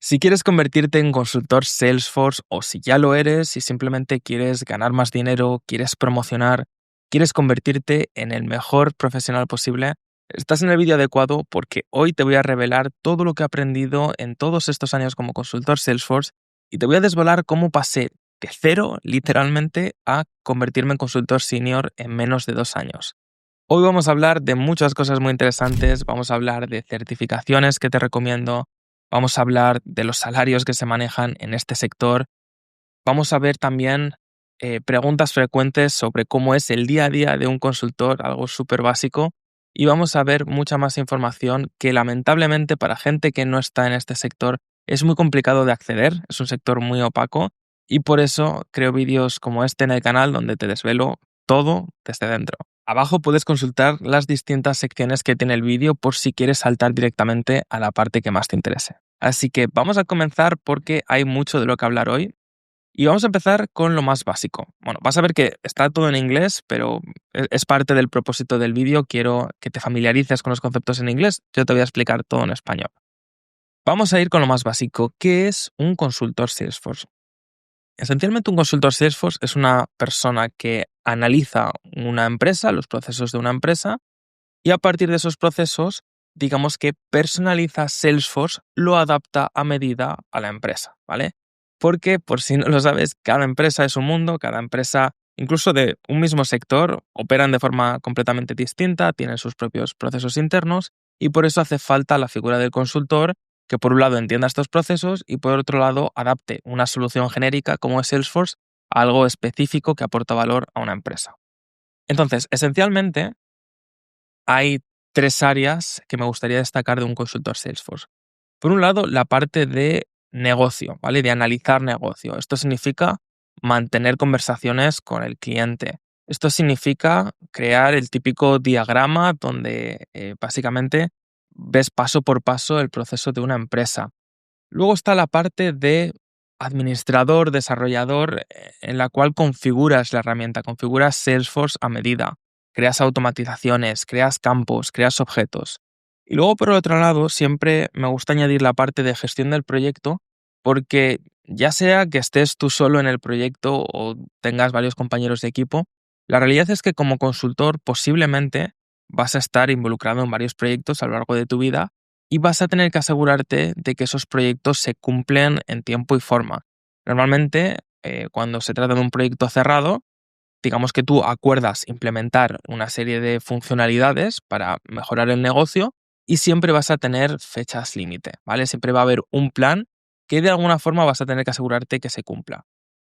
Si quieres convertirte en consultor Salesforce o si ya lo eres y simplemente quieres ganar más dinero, quieres promocionar, quieres convertirte en el mejor profesional posible, estás en el vídeo adecuado porque hoy te voy a revelar todo lo que he aprendido en todos estos años como consultor Salesforce y te voy a desvelar cómo pasé de cero, literalmente, a convertirme en consultor senior en menos de 2 años. Hoy vamos a hablar de muchas cosas muy interesantes, vamos a hablar de certificaciones que te recomiendo, vamos a hablar de los salarios que se manejan en este sector, vamos a ver también preguntas frecuentes sobre cómo es el día a día de un consultor, algo súper básico, y vamos a ver mucha más información que lamentablemente para gente que no está en este sector es muy complicado de acceder, es un sector muy opaco y por eso creo vídeos como este en el canal donde te desvelo todo desde dentro. Abajo puedes consultar las distintas secciones que tiene el vídeo por si quieres saltar directamente a la parte que más te interese. Así que vamos a comenzar porque hay mucho de lo que hablar hoy y vamos a empezar con lo más básico. Bueno, vas a ver que está todo en inglés, pero es parte del propósito del vídeo. Quiero que te familiarices con los conceptos en inglés. Yo te voy a explicar todo en español. Vamos a ir con lo más básico. ¿Qué es un consultor Salesforce? Esencialmente, un consultor Salesforce es una persona que analiza una empresa, los procesos de una empresa, y a partir de esos procesos, digamos que personaliza Salesforce, lo adapta a medida a la empresa, ¿vale? Porque, por si no lo sabes, cada empresa es un mundo, cada empresa, incluso de un mismo sector, operan de forma completamente distinta, tienen sus propios procesos internos y por eso hace falta la figura del consultor que por un lado entienda estos procesos y por otro lado adapte una solución genérica como es Salesforce a algo específico que aporta valor a una empresa. Entonces, esencialmente, hay tres áreas que me gustaría destacar de un consultor Salesforce. Por un lado, la parte de negocio, ¿vale? De analizar negocio. Esto significa mantener conversaciones con el cliente. Esto significa crear el típico diagrama donde básicamente ves paso por paso el proceso de una empresa. Luego está la parte de administrador, desarrollador, en la cual configuras la herramienta, configuras Salesforce a medida, creas automatizaciones, creas campos, creas objetos. Y luego, por el otro lado, siempre me gusta añadir la parte de gestión del proyecto, porque ya sea que estés tú solo en el proyecto o tengas varios compañeros de equipo, la realidad es que como consultor posiblemente vas a estar involucrado en varios proyectos a lo largo de tu vida y vas a tener que asegurarte de que esos proyectos se cumplen en tiempo y forma. Normalmente, cuando se trata de un proyecto cerrado, digamos que tú acuerdas implementar una serie de funcionalidades para mejorar el negocio y siempre vas a tener fechas límite, ¿vale? Siempre va a haber un plan que de alguna forma vas a tener que asegurarte que se cumpla.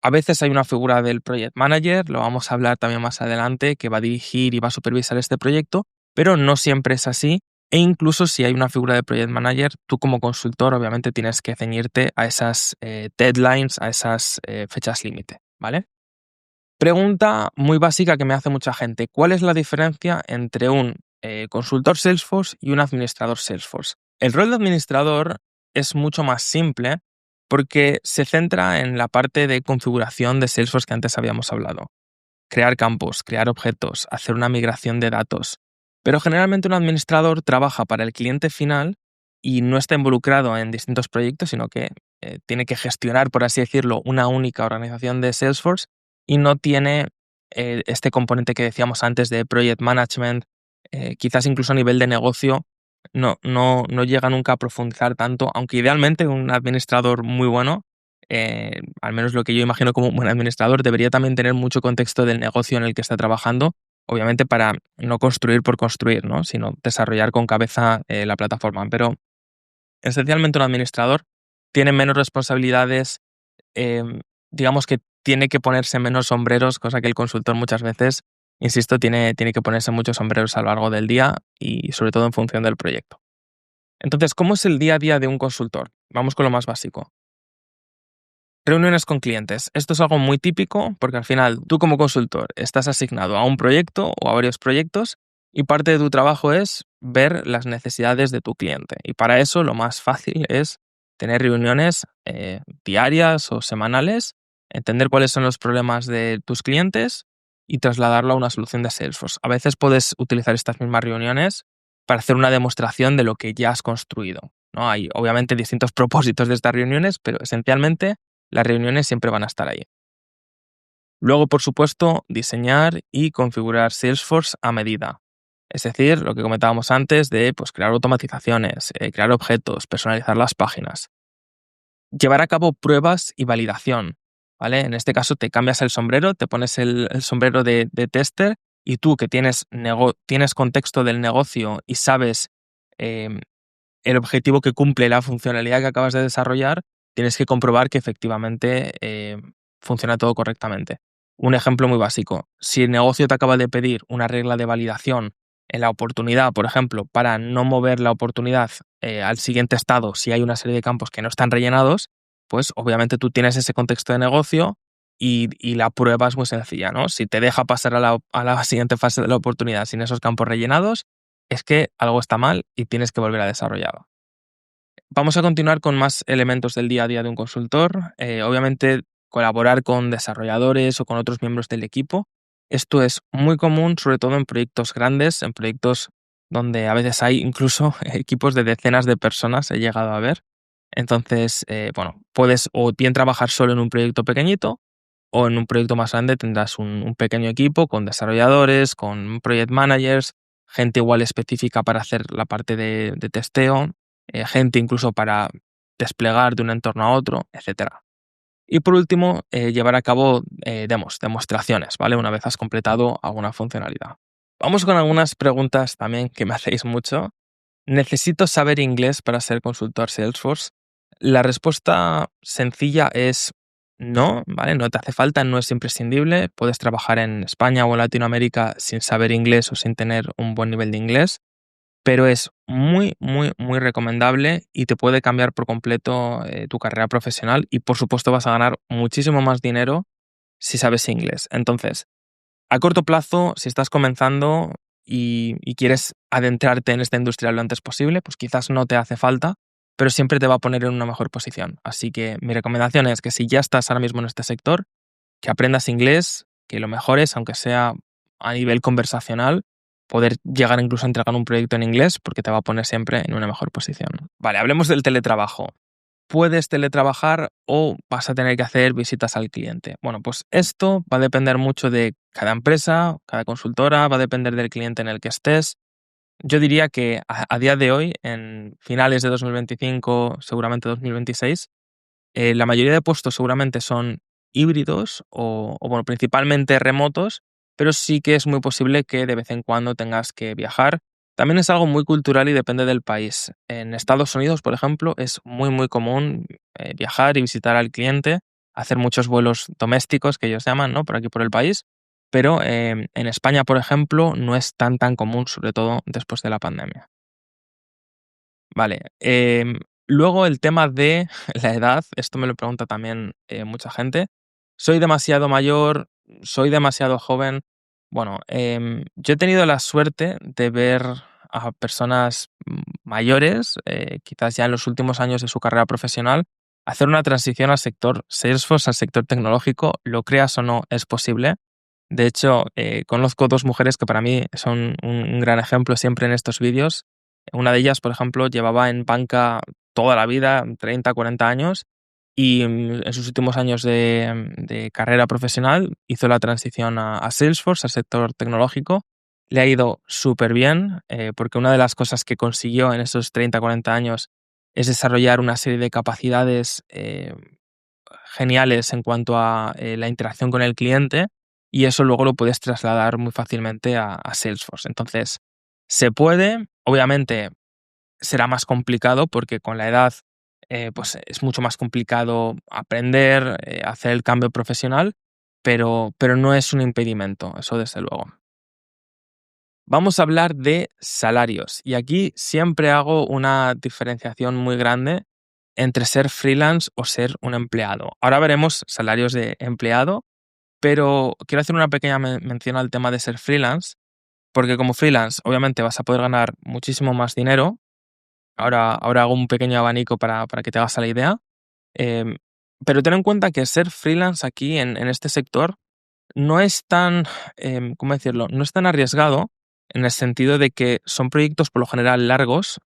A veces hay una figura del project manager, lo vamos a hablar también más adelante, que va a dirigir y va a supervisar este proyecto, pero no siempre es así. E incluso si hay una figura de project manager, tú como consultor obviamente tienes que ceñirte a esas deadlines, a esas fechas límite, ¿vale? Pregunta muy básica que me hace mucha gente. ¿Cuál es la diferencia entre un consultor Salesforce y un administrador Salesforce? El rol de administrador es mucho más simple porque se centra en la parte de configuración de Salesforce que antes habíamos hablado. Crear campos, crear objetos, hacer una migración de datos. Pero generalmente un administrador trabaja para el cliente final y no está involucrado en distintos proyectos, sino que tiene que gestionar, por así decirlo, una única organización de Salesforce y no tiene este componente que decíamos antes de project management, quizás incluso a nivel de negocio, no llega nunca a profundizar tanto, aunque idealmente un administrador muy bueno, al menos lo que yo imagino como un buen administrador, debería también tener mucho contexto del negocio en el que está trabajando, obviamente para no construir por construir, ¿no? Sino desarrollar con cabeza la plataforma. Pero esencialmente un administrador tiene menos responsabilidades, digamos que tiene que ponerse menos sombreros, cosa que el consultor muchas veces, insisto, tiene que ponerse muchos sombreros a lo largo del día y sobre todo en función del proyecto. Entonces, ¿cómo es el día a día de un consultor? Vamos con lo más básico. Reuniones con clientes. Esto es algo muy típico porque al final tú como consultor estás asignado a un proyecto o a varios proyectos y parte de tu trabajo es ver las necesidades de tu cliente. Y para eso lo más fácil es tener reuniones diarias o semanales, entender cuáles son los problemas de tus clientes y trasladarlo a una solución de Salesforce. A veces puedes utilizar estas mismas reuniones para hacer una demostración de lo que ya has construido. ¿no? Hay obviamente distintos propósitos de estas reuniones, pero esencialmente las reuniones siempre van a estar ahí. Luego, por supuesto, diseñar y configurar Salesforce a medida. Es decir, lo que comentábamos antes de pues, crear automatizaciones, crear objetos, personalizar las páginas. Llevar a cabo pruebas y validación, ¿vale? En este caso te cambias el sombrero, te pones el sombrero de tester y tú que tienes contexto del negocio y sabes em, el objetivo que cumple la funcionalidad que acabas de desarrollar, tienes que comprobar que efectivamente funciona todo correctamente. Un ejemplo muy básico, si el negocio te acaba de pedir una regla de validación en la oportunidad, por ejemplo, para no mover la oportunidad al siguiente estado si hay una serie de campos que no están rellenados, pues obviamente tú tienes ese contexto de negocio y la prueba es muy sencilla, ¿no? Si te deja pasar a la siguiente fase de la oportunidad sin esos campos rellenados, es que algo está mal y tienes que volver a desarrollarlo. Vamos a continuar con más elementos del día a día de un consultor. Obviamente, colaborar con desarrolladores o con otros miembros del equipo. Esto es muy común, sobre todo en proyectos grandes, en proyectos donde a veces hay incluso equipos de decenas de personas, he llegado a ver. Entonces, bueno, puedes o bien trabajar solo en un proyecto pequeñito o en un proyecto más grande tendrás un pequeño equipo con desarrolladores, con project managers, gente igual específica para hacer la parte de testeo, gente incluso para desplegar de un entorno a otro, etcétera. Y por último, llevar a cabo demostraciones, ¿vale? Una vez has completado alguna funcionalidad. Vamos con algunas preguntas también que me hacéis mucho. ¿Necesito saber inglés para ser consultor Salesforce? La respuesta sencilla es no, ¿vale? No te hace falta, no es imprescindible. Puedes trabajar en España o en Latinoamérica sin saber inglés o sin tener un buen nivel de inglés, pero es muy, muy, muy recomendable y te puede cambiar por completo tu carrera profesional y por supuesto vas a ganar muchísimo más dinero si sabes inglés. Entonces, a corto plazo, si estás comenzando y quieres adentrarte en esta industria lo antes posible, pues quizás no te hace falta, pero siempre te va a poner en una mejor posición. Así que mi recomendación es que si ya estás ahora mismo en este sector, que aprendas inglés, que lo mejores, aunque sea a nivel conversacional, poder llegar incluso a entregar un proyecto en inglés, porque te va a poner siempre en una mejor posición. Vale, hablemos del teletrabajo. ¿Puedes teletrabajar o vas a tener que hacer visitas al cliente? Bueno, pues esto va a depender mucho de cada empresa, cada consultora, va a depender del cliente en el que estés. Yo diría que a día de hoy, en finales de 2025, seguramente 2026, la mayoría de puestos seguramente son híbridos bueno, principalmente remotos, pero sí que es muy posible que de vez en cuando tengas que viajar. También es algo muy cultural y depende del país. En Estados Unidos, por ejemplo, es muy, muy común viajar y visitar al cliente, hacer muchos vuelos domésticos que ellos llaman, ¿no? Por aquí por el país. Pero en España, por ejemplo, no es tan común, sobre todo después de la pandemia. Vale. Luego el tema de la edad, esto me lo pregunta también mucha gente. ¿Soy demasiado mayor? ¿Soy demasiado joven? Bueno, yo he tenido la suerte de ver a personas mayores, quizás ya en los últimos años de su carrera profesional, hacer una transición al sector Salesforce, al sector tecnológico, lo creas o no, es posible. De hecho, conozco dos mujeres que para mí son un gran ejemplo siempre en estos vídeos. Una de ellas, por ejemplo, llevaba en banca toda la vida, 30, 40 años, y en sus últimos años de carrera profesional hizo la transición a Salesforce, al sector tecnológico. Le ha ido súper bien, porque una de las cosas que consiguió en esos 30, 40 años es desarrollar una serie de capacidades geniales en cuanto a la interacción con el cliente y eso luego lo puedes trasladar muy fácilmente a Salesforce. Entonces, se puede, obviamente será más complicado porque con la edad pues es mucho más complicado aprender, hacer el cambio profesional, pero no es un impedimento, eso desde luego. Vamos a hablar de salarios y aquí siempre hago una diferenciación muy grande entre ser freelance o ser un empleado. Ahora veremos salarios de empleado, pero quiero hacer una pequeña mención al tema de ser freelance, porque como freelance obviamente vas a poder ganar muchísimo más dinero. Ahora hago un pequeño abanico para que te hagas a la idea. Em, pero ten en cuenta que ser freelance aquí en este sector no es tan, ¿cómo decirlo? No es tan arriesgado en el sentido de que son proyectos por lo general largos.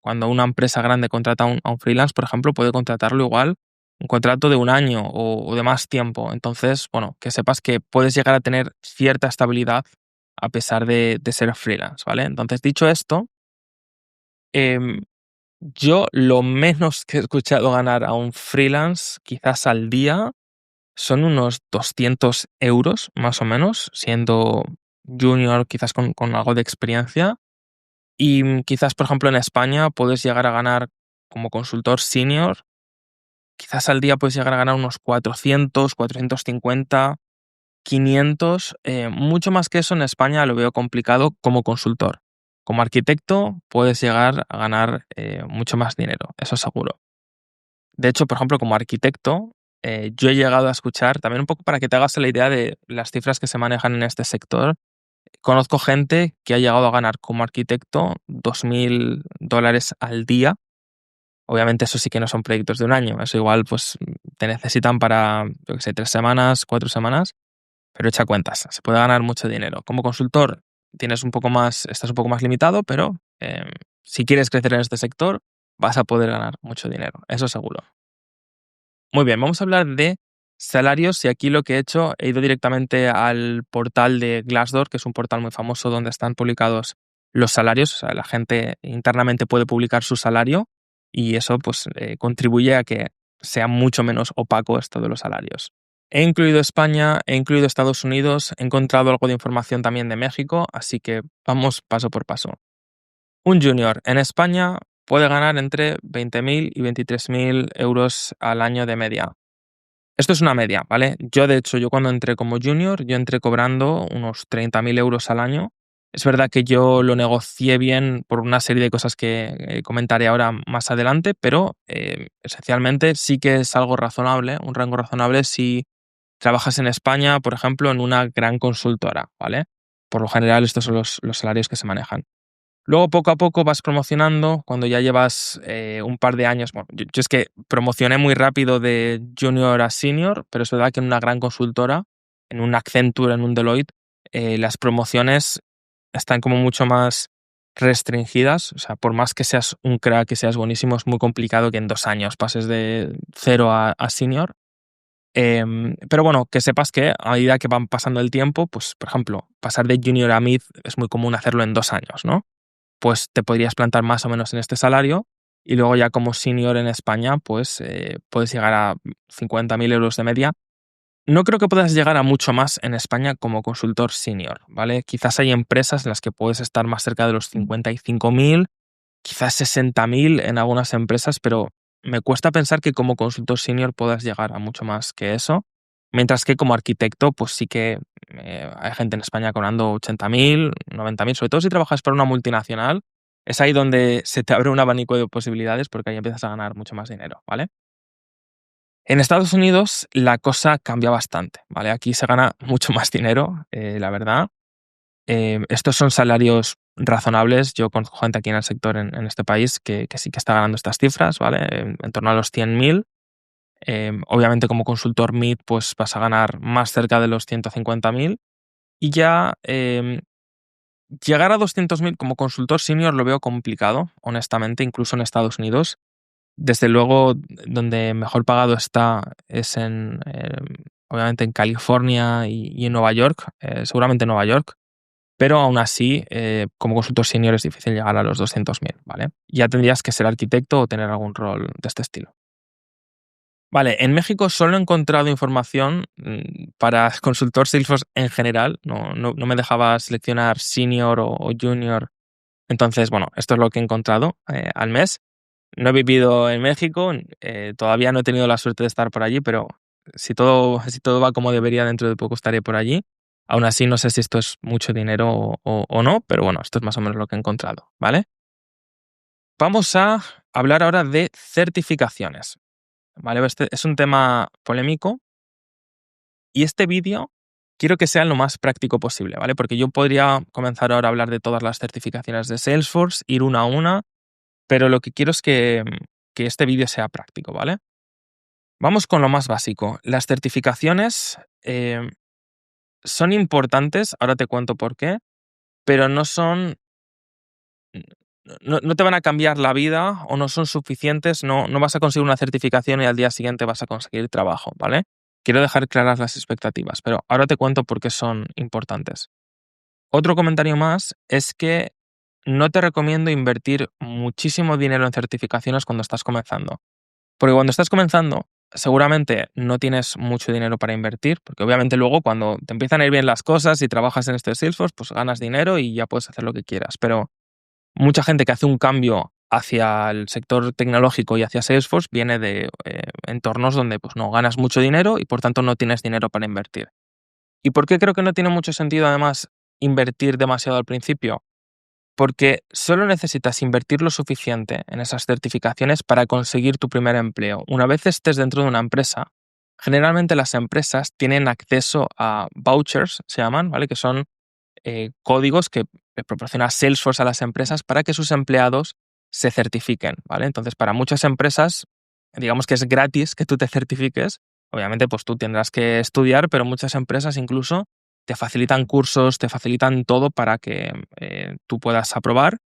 cuando una empresa grande contrata a un freelance, por ejemplo, puede contratarlo igual un contrato de un año o de más tiempo. Entonces, bueno, que sepas que puedes llegar a tener cierta estabilidad a pesar de ser freelance, ¿vale? Entonces, dicho esto, em, yo lo menos que he escuchado ganar a un freelance, quizás al día, son unos 200 euros, más o menos, siendo junior, quizás con algo de experiencia. Y quizás, por ejemplo, en España puedes llegar a ganar como consultor senior, quizás al día puedes llegar a ganar unos 400, 450, 500. Mucho más que eso en España lo veo complicado como consultor. Como arquitecto puedes llegar a ganar mucho más dinero, eso seguro. De hecho, por ejemplo, como arquitecto, yo he llegado a escuchar, también un poco para que te hagas la idea de las cifras que se manejan en este sector, conozco gente que ha llegado a ganar como arquitecto $2.000 al día. Obviamente eso sí que no son proyectos de un año, eso igual pues te necesitan para, yo qué sé, 3 semanas, 4 semanas, pero echa cuentas, se puede ganar mucho dinero. Como consultor estás un poco más limitado, pero si quieres crecer en este sector, vas a poder ganar mucho dinero, eso seguro. Muy bien, vamos a hablar de salarios y aquí lo que he hecho, he ido directamente al portal de Glassdoor, que es un portal muy famoso donde están publicados los salarios, o sea, la gente internamente puede publicar su salario y eso pues contribuye a que sea mucho menos opaco esto de los salarios. He incluido España, he incluido Estados Unidos, he encontrado algo de información también de México, así que vamos paso por paso. Un junior en España puede ganar entre 20.000 y 23.000 euros al año de media. Esto es una media, ¿vale? De hecho, yo cuando entré como junior, yo entré cobrando unos 30.000 euros al año. Es verdad que yo lo negocié bien por una serie de cosas que comentaré ahora más adelante, pero esencialmente sí que es algo razonable, un rango razonable si trabajas en España, por ejemplo, en una gran consultora, ¿vale? Por lo general, estos son los salarios que se manejan. Luego, poco a poco, vas promocionando. Cuando ya llevas un par de años, bueno, yo es que promocioné muy rápido de junior a senior, pero es verdad que en una gran consultora, en un Accenture, en un Deloitte, las promociones están como mucho más restringidas. O sea, por más que seas un crack, que seas buenísimo, es muy complicado que en 2 años pases de cero a senior. Pero bueno, que sepas que a medida que van pasando el tiempo, pues, por ejemplo, pasar de junior a mid es muy común hacerlo en 2 años, ¿no? Pues te podrías plantar más o menos en este salario y luego ya como senior en España, pues puedes llegar a 50.000 euros de media. No creo que puedas llegar a mucho más en España como consultor senior, ¿vale? Quizás hay empresas en las que puedes estar más cerca de los 55.000, quizás 60.000 en algunas empresas, pero me cuesta pensar que como consultor senior puedas llegar a mucho más que eso. Mientras que como arquitecto, pues sí que hay gente en España cobrando 80.000, 90.000, sobre todo si trabajas para una multinacional, es ahí donde se te abre un abanico de posibilidades porque ahí empiezas a ganar mucho más dinero, ¿vale? En Estados Unidos la cosa cambia bastante, ¿vale? Aquí se gana mucho más dinero, la verdad. Estos son salarios razonables. Yo conozco gente aquí en el sector en este país que sí que está ganando estas cifras, ¿vale? En torno a los 100.000. Obviamente como consultor mid pues vas a ganar más cerca de los 150.000 y ya llegar a 200.000 como consultor senior lo veo complicado, honestamente, incluso en Estados Unidos. Desde luego, donde mejor pagado está es obviamente en California y en Nueva York, seguramente en Nueva York, pero aún así, como consultor senior es difícil llegar a los 200.000, ¿vale? Ya tendrías que ser arquitecto o tener algún rol de este estilo. Vale, en México solo he encontrado información para consultor Salesforce en general, no me dejaba seleccionar senior o junior. Entonces, bueno, esto es lo que he encontrado al mes. No he vivido en México, todavía no he tenido la suerte de estar por allí, pero si todo va como debería, dentro de poco estaré por allí. Aún así, no sé si esto es mucho dinero o no, pero bueno, esto es más o menos lo que he encontrado, ¿vale? Vamos a hablar ahora de certificaciones, ¿vale? Este es un tema polémico y este vídeo quiero que sea lo más práctico posible, ¿vale? Porque yo podría comenzar ahora a hablar de todas las certificaciones de Salesforce, ir una a una, pero lo que quiero es que este vídeo sea práctico, ¿vale? Vamos con lo más básico. Las certificaciones son importantes, ahora te cuento por qué, pero no te van a cambiar la vida o no son suficientes, no vas a conseguir una certificación y al día siguiente vas a conseguir trabajo, ¿vale? Quiero dejar claras las expectativas, pero ahora te cuento por qué son importantes. Otro comentario más es que no te recomiendo invertir muchísimo dinero en certificaciones cuando estás comenzando. Porque cuando estás comenzando, seguramente no tienes mucho dinero para invertir, porque obviamente luego cuando te empiezan a ir bien las cosas y trabajas en este Salesforce, pues ganas dinero y ya puedes hacer lo que quieras. Pero mucha gente que hace un cambio hacia el sector tecnológico y hacia Salesforce viene de entornos donde pues, no ganas mucho dinero y por tanto no tienes dinero para invertir. ¿Y por qué creo que no tiene mucho sentido además invertir demasiado al principio? Porque solo necesitas invertir lo suficiente en esas certificaciones para conseguir tu primer empleo. Una vez estés dentro de una empresa, generalmente las empresas tienen acceso a vouchers, se llaman, ¿vale? Que son códigos que le proporciona Salesforce a las empresas para que sus empleados se certifiquen, ¿vale? Entonces, para muchas empresas, digamos que es gratis que tú te certifiques. Obviamente, pues tú tendrás que estudiar, pero muchas empresas incluso te facilitan cursos, te facilitan todo para que tú puedas aprobar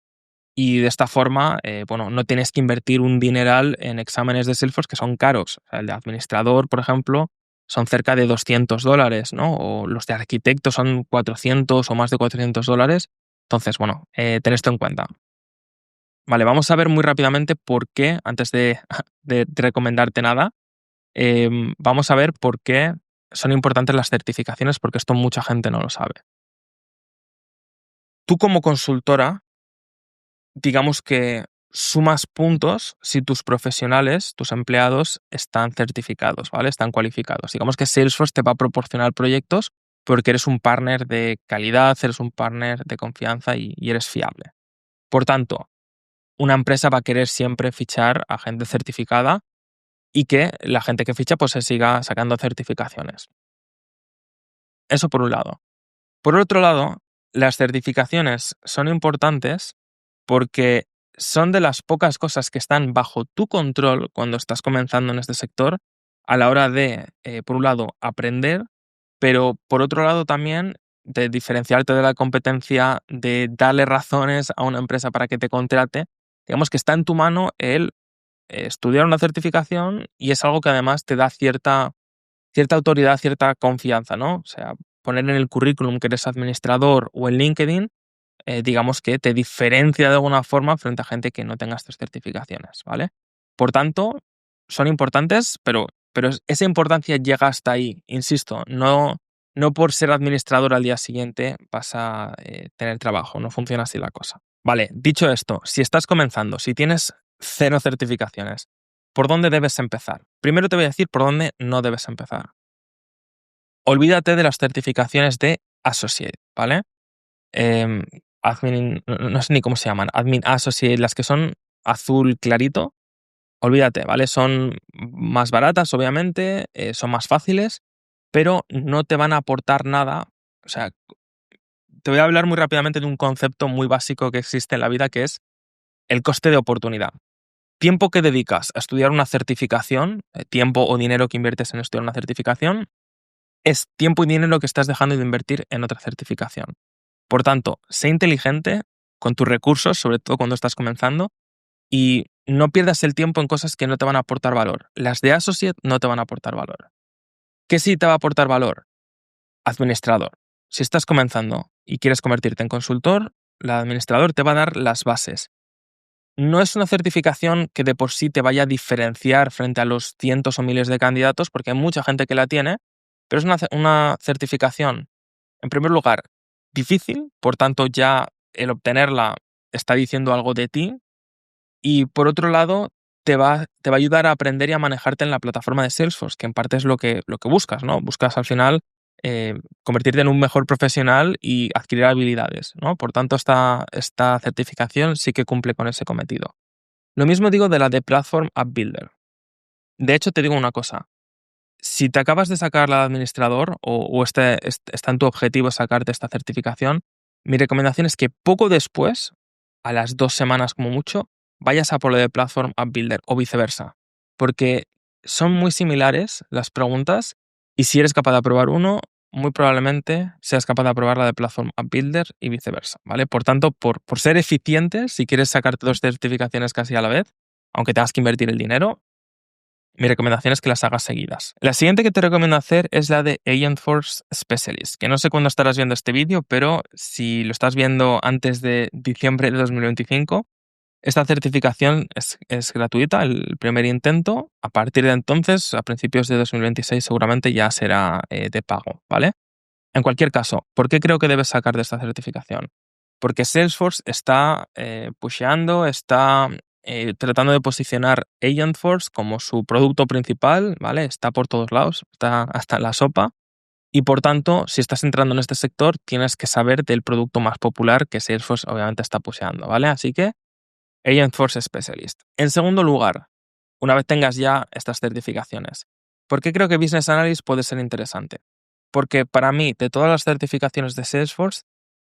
y de esta forma, bueno, no tienes que invertir un dineral en exámenes de Salesforce que son caros. O sea, el de administrador, por ejemplo, son cerca de $200, ¿no? O los de arquitecto son 400 o más de $400. Entonces, bueno, ten esto en cuenta. Vale, vamos a ver muy rápidamente por qué, antes de, de recomendarte nada, vamos a ver por qué son importantes las certificaciones, porque esto mucha gente no lo sabe. Tú como consultora, digamos que sumas puntos si tus profesionales, tus empleados, están certificados, ¿vale? Están cualificados. Digamos que Salesforce te va a proporcionar proyectos porque eres un partner de calidad, eres un partner de confianza y eres fiable. Por tanto, una empresa va a querer siempre fichar a gente certificada y que la gente que ficha pues se siga sacando certificaciones. Eso por un lado. Por otro lado, las certificaciones son importantes porque son de las pocas cosas que están bajo tu control cuando estás comenzando en este sector a la hora de, por un lado, aprender, pero por otro lado también de diferenciarte de la competencia, de darle razones a una empresa para que te contrate. Digamos que está en tu mano el estudiar una certificación y es algo que además te da cierta autoridad, cierta confianza, ¿no? O sea, poner en el currículum que eres administrador o en LinkedIn, digamos que te diferencia de alguna forma frente a gente que no tenga estas certificaciones, ¿vale? Por tanto, son importantes, pero esa importancia llega hasta ahí, insisto, no por ser administrador al día siguiente vas a tener trabajo, no funciona así la cosa. Vale, dicho esto, si estás comenzando, si tienes 0 certificaciones, ¿por dónde debes empezar? Primero te voy a decir por dónde no debes empezar. Olvídate de las certificaciones de Associate, ¿vale? Em, no sé ni cómo se llaman, Admin Associate, las que son azul clarito, olvídate, ¿vale? Son más baratas, obviamente, son más fáciles, pero no te van a aportar nada. O sea, te voy a hablar muy rápidamente de un concepto muy básico que existe en la vida, que es el coste de oportunidad. Tiempo que dedicas a estudiar una certificación, tiempo o dinero que inviertes en estudiar una certificación, es tiempo y dinero que estás dejando de invertir en otra certificación. Por tanto, sé inteligente con tus recursos, sobre todo cuando estás comenzando, y no pierdas el tiempo en cosas que no te van a aportar valor. Las de Associate no te van a aportar valor. ¿Qué sí te va a aportar valor? Administrador. Si estás comenzando y quieres convertirte en consultor, el administrador te va a dar las bases. No es una certificación que de por sí te vaya a diferenciar frente a los cientos o miles de candidatos, porque hay mucha gente que la tiene, pero es una certificación, en primer lugar, difícil, por tanto ya el obtenerla está diciendo algo de ti, y por otro lado, te va a ayudar a aprender y a manejarte en la plataforma de Salesforce, que en parte es lo que buscas, ¿no? Buscas al final convertirte en un mejor profesional y adquirir habilidades, ¿no? Por tanto, esta certificación sí que cumple con ese cometido. Lo mismo digo de la de Platform App Builder. De hecho, te digo una cosa. Si te acabas de sacar la de administrador o está en tu objetivo sacarte esta certificación, mi recomendación es que poco después, a las 2 semanas como mucho, vayas a por lo de Platform App Builder o viceversa. Porque son muy similares las preguntas y si eres capaz de aprobar uno, muy probablemente seas capaz de aprobar la de Platform App Builder y viceversa, ¿vale? Por tanto, por ser eficientes, si quieres sacarte 2 certificaciones casi a la vez, aunque tengas que invertir el dinero, mi recomendación es que las hagas seguidas. La siguiente que te recomiendo hacer es la de Agentforce Specialist, que no sé cuándo estarás viendo este vídeo, pero si lo estás viendo antes de diciembre de 2025, esta certificación es gratuita, el primer intento. A partir de entonces, a principios de 2026, seguramente ya será de pago, ¿vale? En cualquier caso, ¿por qué creo que debes sacar de esta certificación? Porque Salesforce está pusheando, está tratando de posicionar Agentforce como su producto principal, ¿vale? Está por todos lados, está hasta en la sopa. Y por tanto, si estás entrando en este sector, tienes que saber del producto más popular que Salesforce obviamente está pusheando, ¿vale? Así que Agentforce Specialist. En segundo lugar, una vez tengas ya estas certificaciones, ¿por qué creo que Business Analyst puede ser interesante? Porque para mí, de todas las certificaciones de Salesforce,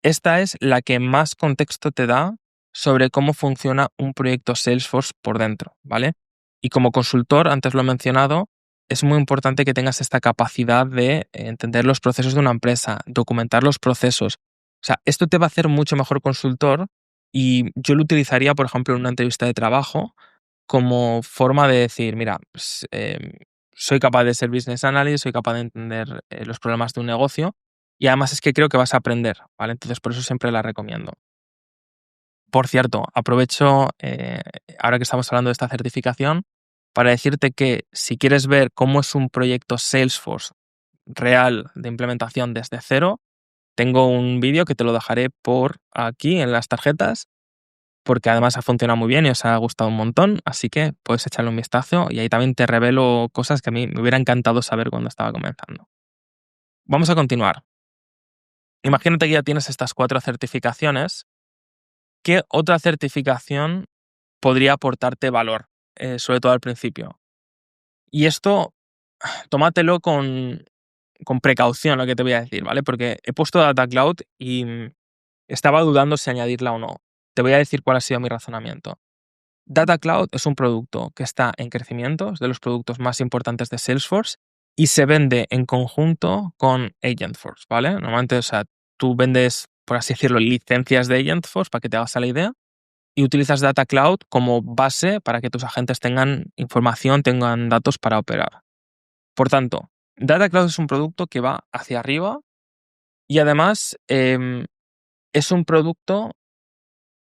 esta es la que más contexto te da sobre cómo funciona un proyecto Salesforce por dentro, ¿vale? Y como consultor, antes lo he mencionado, es muy importante que tengas esta capacidad de entender los procesos de una empresa, documentar los procesos. O sea, esto te va a hacer mucho mejor consultor y yo lo utilizaría, por ejemplo, en una entrevista de trabajo como forma de decir, mira, pues, soy capaz de ser business analyst, soy capaz de entender los problemas de un negocio y además es que creo que vas a aprender, ¿vale? Entonces por eso siempre la recomiendo. Por cierto, aprovecho, ahora que estamos hablando de esta certificación, para decirte que si quieres ver cómo es un proyecto Salesforce real de implementación desde cero, tengo un vídeo que te lo dejaré por aquí en las tarjetas porque además ha funcionado muy bien y os ha gustado un montón, así que puedes echarle un vistazo y ahí también te revelo cosas que a mí me hubiera encantado saber cuando estaba comenzando. Vamos a continuar. Imagínate que ya tienes estas 4 certificaciones. ¿Qué otra certificación podría aportarte valor? Sobre todo al principio. Y esto, tómatelo con precaución lo que te voy a decir, ¿vale? Porque he puesto Data Cloud y estaba dudando si añadirla o no. Te voy a decir cuál ha sido mi razonamiento. Data Cloud es un producto que está en crecimiento, es de los productos más importantes de Salesforce y se vende en conjunto con Agentforce, ¿vale? Normalmente, o sea, tú vendes, por así decirlo, licencias de Agentforce para que te hagas a la idea y utilizas Data Cloud como base para que tus agentes tengan información, tengan datos para operar. Por tanto, Data Cloud es un producto que va hacia arriba y además es un producto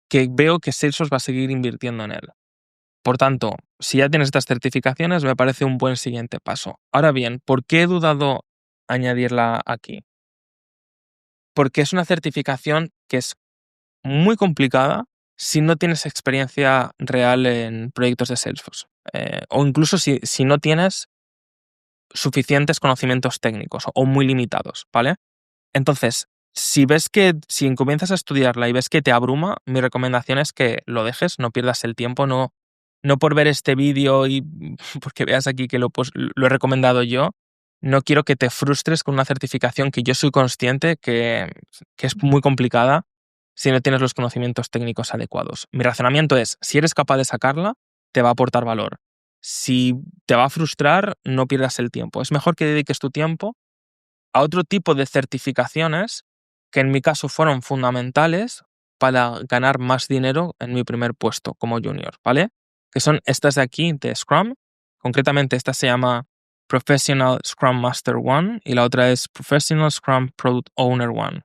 que veo que Salesforce va a seguir invirtiendo en él. Por tanto, si ya tienes estas certificaciones, me parece un buen siguiente paso. Ahora bien, ¿por qué he dudado añadirla aquí? Porque es una certificación que es muy complicada si no tienes experiencia real en proyectos de Salesforce. O incluso si no tienes suficientes conocimientos técnicos o muy limitados, ¿vale? Entonces, si comienzas a estudiarla y ves que te abruma, mi recomendación es que lo dejes, no pierdas el tiempo, no por ver este vídeo y porque veas aquí que lo he recomendado yo, no quiero que te frustres con una certificación que yo soy consciente que es muy complicada si no tienes los conocimientos técnicos adecuados. Mi razonamiento es, si eres capaz de sacarla, te va a aportar valor. Si te va a frustrar, no pierdas el tiempo. Es mejor que dediques tu tiempo a otro tipo de certificaciones que en mi caso fueron fundamentales para ganar más dinero en mi primer puesto como junior, ¿vale? Que son estas de aquí de Scrum. Concretamente esta se llama Professional Scrum Master 1 y la otra es Professional Scrum Product Owner 1.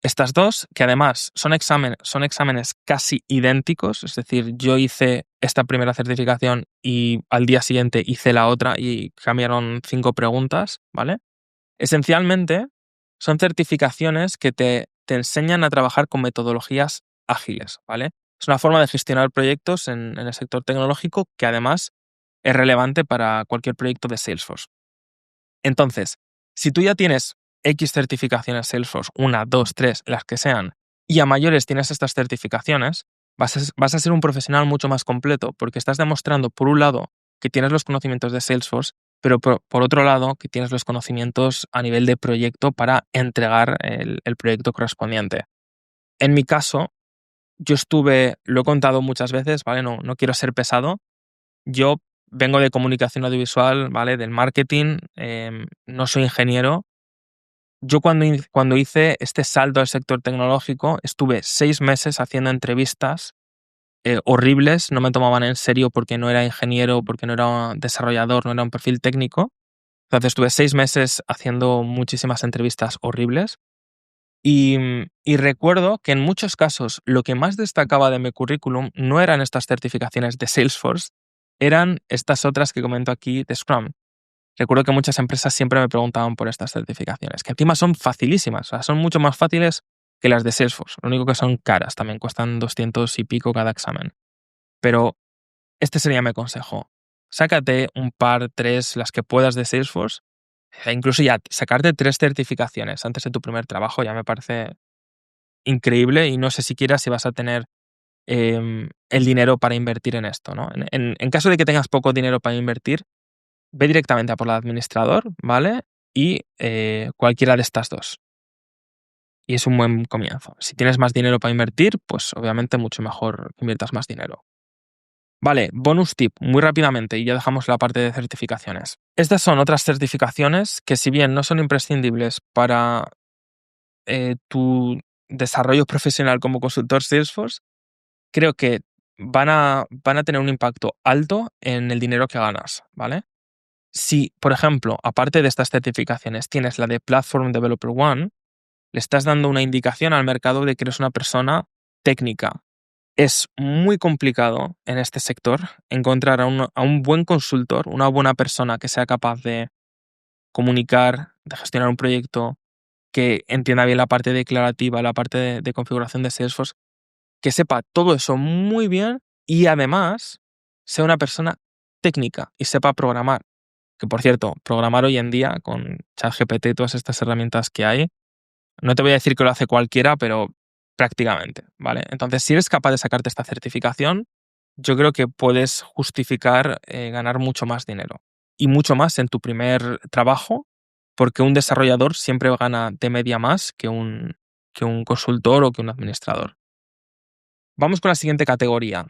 Estas dos, que además son exámenes casi idénticos, es decir, yo hice esta primera certificación y al día siguiente hice la otra y cambiaron 5 preguntas, ¿vale? Esencialmente, son certificaciones que te enseñan a trabajar con metodologías ágiles, ¿vale? Es una forma de gestionar proyectos en el sector tecnológico que además es relevante para cualquier proyecto de Salesforce. Entonces, si tú ya tienes X certificaciones Salesforce, 1, 2, 3, las que sean, y a mayores tienes estas certificaciones, vas a ser un profesional mucho más completo porque estás demostrando, por un lado, que tienes los conocimientos de Salesforce, pero por otro lado, que tienes los conocimientos a nivel de proyecto para entregar el proyecto correspondiente. En mi caso, lo he contado muchas veces, ¿vale? No quiero ser pesado. Yo vengo de comunicación audiovisual, ¿vale? Del marketing, no soy ingeniero yo cuando hice este salto al sector tecnológico, estuve 6 meses haciendo entrevistas horribles, no me tomaban en serio porque no era ingeniero, porque no era desarrollador, no era un perfil técnico. Entonces estuve 6 meses haciendo muchísimas entrevistas horribles y recuerdo que en muchos casos lo que más destacaba de mi currículum no eran estas certificaciones de Salesforce, eran estas otras que comento aquí de Scrum. Recuerdo que muchas empresas siempre me preguntaban por estas certificaciones, que encima son facilísimas, o sea, son mucho más fáciles que las de Salesforce. Lo único que son caras, también cuestan 200 y pico cada examen. Pero este sería mi consejo. Sácate un par, tres, las que puedas de Salesforce, e incluso ya sacarte 3 certificaciones antes de tu primer trabajo ya me parece increíble y no sé siquiera si vas a tener el dinero para invertir en esto, ¿no? En caso de que tengas poco dinero para invertir, ve directamente a por el administrador, ¿vale? Y cualquiera de estas dos. Y es un buen comienzo. Si tienes más dinero para invertir, pues obviamente mucho mejor que inviertas más dinero. Vale, bonus tip, muy rápidamente, y ya dejamos la parte de certificaciones. Estas son otras certificaciones que, si bien no son imprescindibles para tu desarrollo profesional como consultor Salesforce, creo que van a tener un impacto alto en el dinero que ganas, ¿vale? Si, por ejemplo, aparte de estas certificaciones, tienes la de Platform Developer One, le estás dando una indicación al mercado de que eres una persona técnica. Es muy complicado en este sector encontrar a un buen consultor, una buena persona que sea capaz de comunicar, de gestionar un proyecto, que entienda bien la parte declarativa, la parte de configuración de Salesforce, que sepa todo eso muy bien y además sea una persona técnica y sepa programar. Que, por cierto, programar hoy en día con ChatGPT y todas estas herramientas que hay, no te voy a decir que lo hace cualquiera, pero prácticamente, ¿vale? Entonces, si eres capaz de sacarte esta certificación, yo creo que puedes justificar ganar mucho más dinero y mucho más en tu primer trabajo, porque un desarrollador siempre gana de media más que un consultor o que un administrador. Vamos con la siguiente categoría.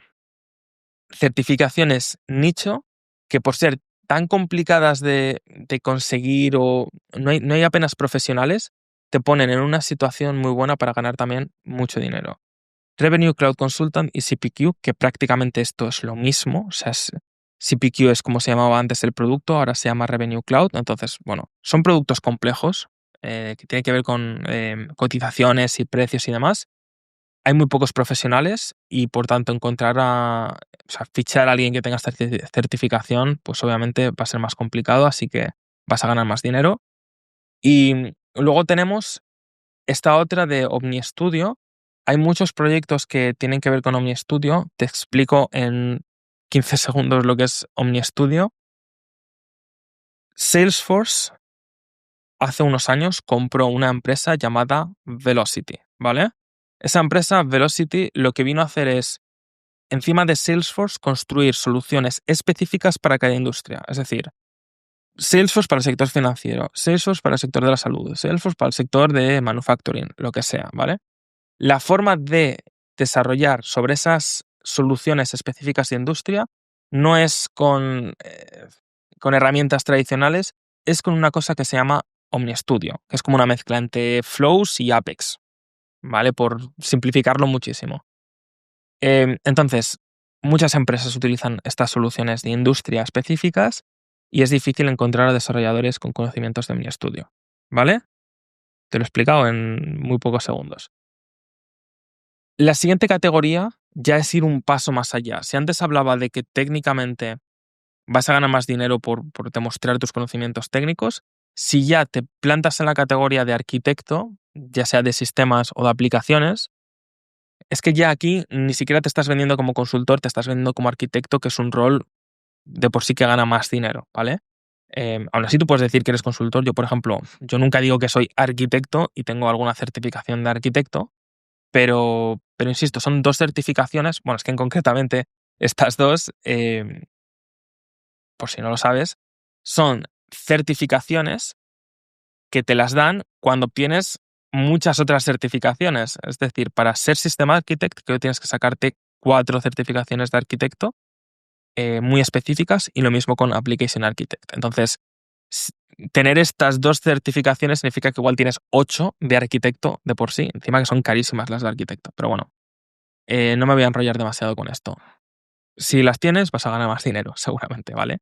Certificaciones nicho, que por ser tan complicadas de conseguir o no hay apenas profesionales, te ponen en una situación muy buena para ganar también mucho dinero. Revenue Cloud Consultant y CPQ, que prácticamente esto es lo mismo. O sea, CPQ es como se llamaba antes el producto, ahora se llama Revenue Cloud. Entonces, bueno, son productos complejos que tienen que ver con cotizaciones y precios y demás. Hay muy pocos profesionales y, por tanto, o sea, fichar a alguien que tenga esta certificación, pues obviamente va a ser más complicado, así que vas a ganar más dinero. Y luego tenemos esta otra de OmniStudio. Hay muchos proyectos que tienen que ver con OmniStudio. Te explico en 15 segundos lo que es OmniStudio. Salesforce hace unos años compró una empresa llamada Velocity, ¿vale? Esa empresa, Velocity, lo que vino a hacer es, encima de Salesforce, construir soluciones específicas para cada industria. Es decir, Salesforce para el sector financiero, Salesforce para el sector de la salud, Salesforce para el sector de manufacturing, lo que sea, ¿vale? La forma de desarrollar sobre esas soluciones específicas de industria no es con herramientas tradicionales, es con una cosa que se llama OmniStudio, que es como una mezcla entre Flows y Apex, ¿vale? Por simplificarlo muchísimo. Entonces, muchas empresas utilizan estas soluciones de industria específicas y es difícil encontrar a desarrolladores con conocimientos de OmniStudio, ¿vale? Te lo he explicado en muy pocos segundos. La siguiente categoría ya es ir un paso más allá. Si antes hablaba de que técnicamente vas a ganar más dinero por demostrar tus conocimientos técnicos, si ya te plantas en la categoría de arquitecto, ya sea de sistemas o de aplicaciones, es que ya aquí ni siquiera te estás vendiendo como consultor, te estás vendiendo como arquitecto, que es un rol de por sí que gana más dinero, ¿vale? Aún así tú puedes decir que eres consultor. Yo, por ejemplo, yo nunca digo que soy arquitecto y tengo alguna certificación de arquitecto, pero insisto, son 2 certificaciones, bueno, es que concretamente estas 2, por si no lo sabes, son certificaciones que te las dan cuando obtienes muchas otras certificaciones. Es decir, para ser System Architect creo que tienes que sacarte 4 certificaciones de arquitecto muy específicas y lo mismo con Application Architect. Entonces, tener estas 2 certificaciones significa que igual tienes 8 de arquitecto de por sí, encima que son carísimas las de arquitecto, pero bueno, no me voy a enrollar demasiado con esto. Si las tienes, vas a ganar más dinero, seguramente, ¿vale?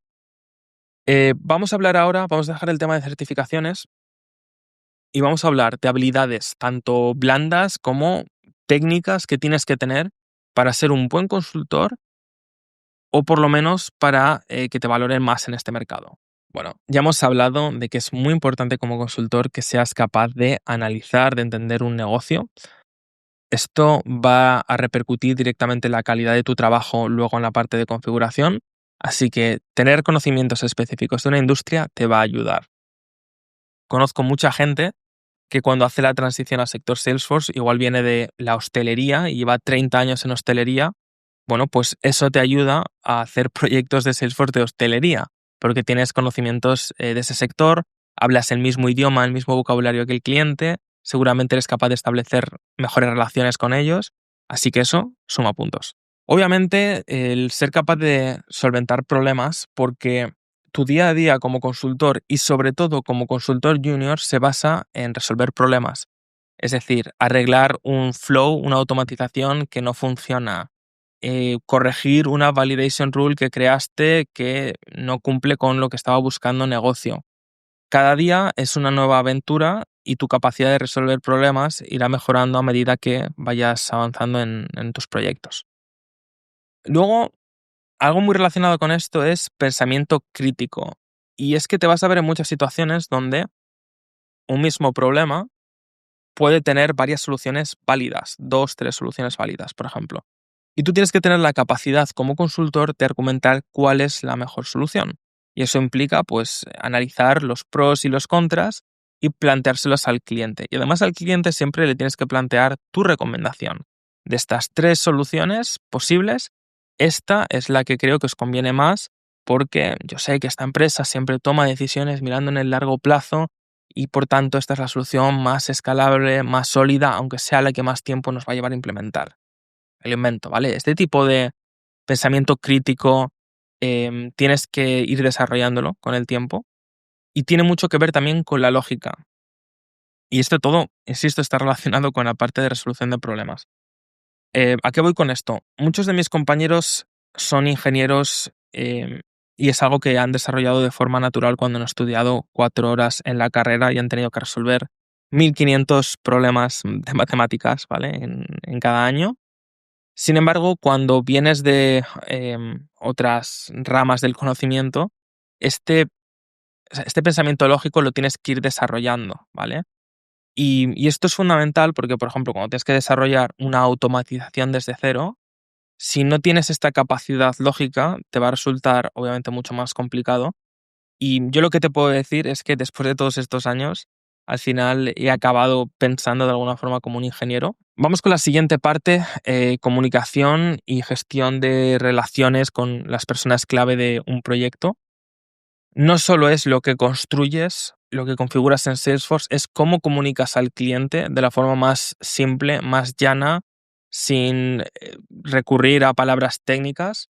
Vamos a hablar ahora, vamos a dejar el tema de certificaciones y vamos a hablar de habilidades tanto blandas como técnicas que tienes que tener para ser un buen consultor o por lo menos para que te valoren más en este mercado. Bueno, ya hemos hablado de que es muy importante como consultor que seas capaz de analizar, de entender un negocio. Esto va a repercutir directamente en la calidad de tu trabajo luego en la parte de configuración, así que tener conocimientos específicos de una industria te va a ayudar. Conozco mucha gente que cuando hace la transición al sector Salesforce igual viene de la hostelería y lleva 30 años en hostelería. Bueno, pues eso te ayuda a hacer proyectos de Salesforce de hostelería, porque tienes conocimientos de ese sector, hablas el mismo idioma, el mismo vocabulario que el cliente, seguramente eres capaz de establecer mejores relaciones con ellos, así que eso suma puntos. Obviamente, el ser capaz de solventar problemas, porque tu día a día como consultor y sobre todo como consultor junior se basa en resolver problemas. Es decir, arreglar un flow, una automatización que no funciona, corregir una validation rule que creaste que no cumple con lo que estaba buscando el negocio. Cada día es una nueva aventura y tu capacidad de resolver problemas irá mejorando a medida que vayas avanzando en tus proyectos. Luego, algo muy relacionado con esto es pensamiento crítico. Y es que te vas a ver en muchas situaciones donde un mismo problema puede tener varias soluciones válidas, 2, 3 soluciones válidas, por ejemplo. Y tú tienes que tener la capacidad como consultor de argumentar cuál es la mejor solución. Y eso implica, pues, analizar los pros y los contras y planteárselos al cliente. Y además al cliente siempre le tienes que plantear tu recomendación. De estas 3 soluciones posibles, esta es la que creo que os conviene más porque yo sé que esta empresa siempre toma decisiones mirando en el largo plazo y por tanto esta es la solución más escalable, más sólida, aunque sea la que más tiempo nos va a llevar a implementar. El invento, ¿vale? Este tipo de pensamiento crítico tienes que ir desarrollándolo con el tiempo y tiene mucho que ver también con la lógica. Y esto todo, insisto, está relacionado con la parte de resolución de problemas. ¿A qué voy con esto? Muchos de mis compañeros son ingenieros y es algo que han desarrollado de forma natural cuando han estudiado 4 horas en la carrera y han tenido que resolver 1500 problemas de matemáticas, ¿vale? En cada año. Sin embargo, cuando vienes de otras ramas del conocimiento, este, este pensamiento lógico lo tienes que ir desarrollando, ¿vale? Y esto es fundamental porque, por ejemplo, cuando tienes que desarrollar una automatización desde cero, si no tienes esta capacidad lógica, te va a resultar obviamente mucho más complicado. Y yo lo que te puedo decir es que después de todos estos años, al final he acabado pensando de alguna forma como un ingeniero. Vamos con la siguiente parte, comunicación y gestión de relaciones con las personas clave de un proyecto. No solo es lo que construyes, lo que configuras en Salesforce, es cómo comunicas al cliente de la forma más simple, más llana, sin recurrir a palabras técnicas.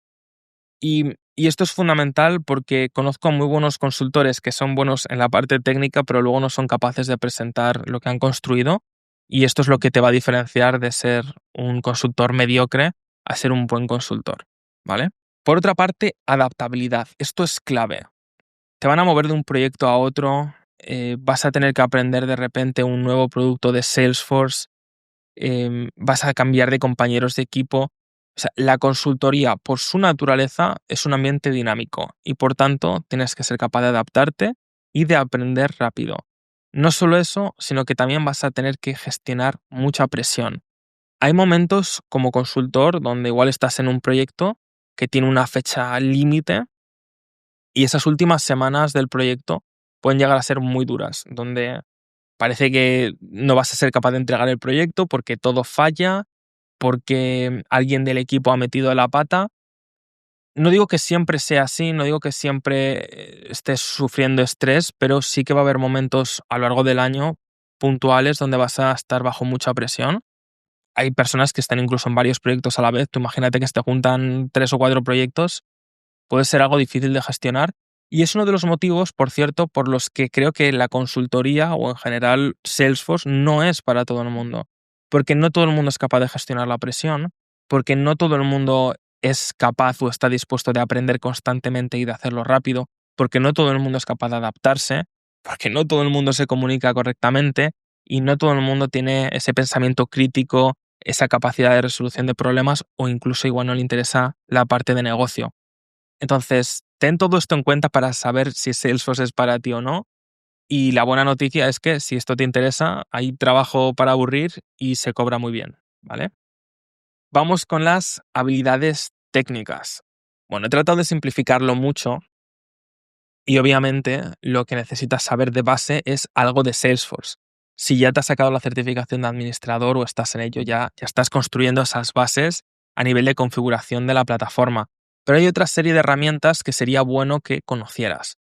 Y esto es fundamental porque conozco a muy buenos consultores que son buenos en la parte técnica, pero luego no son capaces de presentar lo que han construido. Y esto es lo que te va a diferenciar de ser un consultor mediocre a ser un buen consultor, ¿vale? Por otra parte, adaptabilidad. Esto es clave. Te van a mover de un proyecto a otro, vas a tener que aprender de repente un nuevo producto de Salesforce, vas a cambiar de compañeros de equipo. O sea, la consultoría, por su naturaleza, es un ambiente dinámico y por tanto tienes que ser capaz de adaptarte y de aprender rápido. No solo eso, sino que también vas a tener que gestionar mucha presión. Hay momentos como consultor donde igual estás en un proyecto que tiene una fecha límite y esas últimas semanas del proyecto pueden llegar a ser muy duras, donde parece que no vas a ser capaz de entregar el proyecto porque todo falla, porque alguien del equipo ha metido la pata. No digo que siempre sea así, no digo que siempre estés sufriendo estrés, pero sí que va a haber momentos a lo largo del año puntuales donde vas a estar bajo mucha presión. Hay personas que están incluso en varios proyectos a la vez. Tú imagínate que te juntan 3 o 4 proyectos, puede ser algo difícil de gestionar Y es uno de los motivos, por cierto, por los que creo que la consultoría o en general Salesforce no es para todo el mundo. Porque no todo el mundo es capaz de gestionar la presión, porque no todo el mundo es capaz o está dispuesto de aprender constantemente y de hacerlo rápido, porque no todo el mundo es capaz de adaptarse, porque no todo el mundo se comunica correctamente y no todo el mundo tiene ese pensamiento crítico, esa capacidad de resolución de problemas o incluso igual no le interesa la parte de negocio. Entonces, ten todo esto en cuenta para saber si Salesforce es para ti o no. Y la buena noticia es que si esto te interesa, hay trabajo para aburrir y se cobra muy bien, ¿vale? Vamos con las habilidades técnicas. Bueno, he tratado de simplificarlo mucho y obviamente lo que necesitas saber de base es algo de Salesforce. Si ya te has sacado la certificación de administrador o estás en ello, ya estás construyendo esas bases a nivel de configuración de la plataforma. Pero hay otra serie de herramientas que sería bueno que conocieras.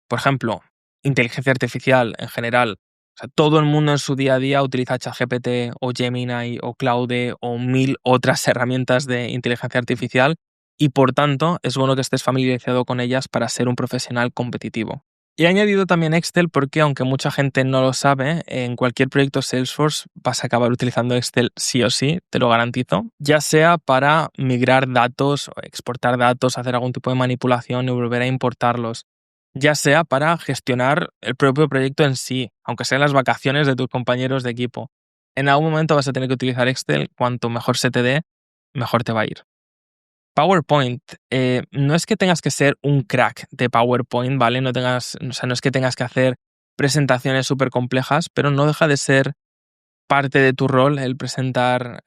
Por ejemplo, inteligencia artificial en general. O sea, todo el mundo en su día a día utiliza ChatGPT o Gemini o Claude o 1000 otras herramientas de inteligencia artificial y por tanto es bueno que estés familiarizado con ellas para ser un profesional competitivo. Y he añadido también Excel porque aunque mucha gente no lo sabe, en cualquier proyecto Salesforce vas a acabar utilizando Excel sí o sí, te lo garantizo, ya sea para migrar datos, exportar datos, hacer algún tipo de manipulación y volver a importarlos, ya sea para gestionar el propio proyecto en sí, aunque sean las vacaciones de tus compañeros de equipo. En algún momento vas a tener que utilizar Excel, cuanto mejor se te dé, mejor te va a ir. PowerPoint, no es que tengas que ser un crack de PowerPoint, ¿vale? No es que tengas que hacer presentaciones súper complejas, pero no deja de ser parte de tu rol el presentar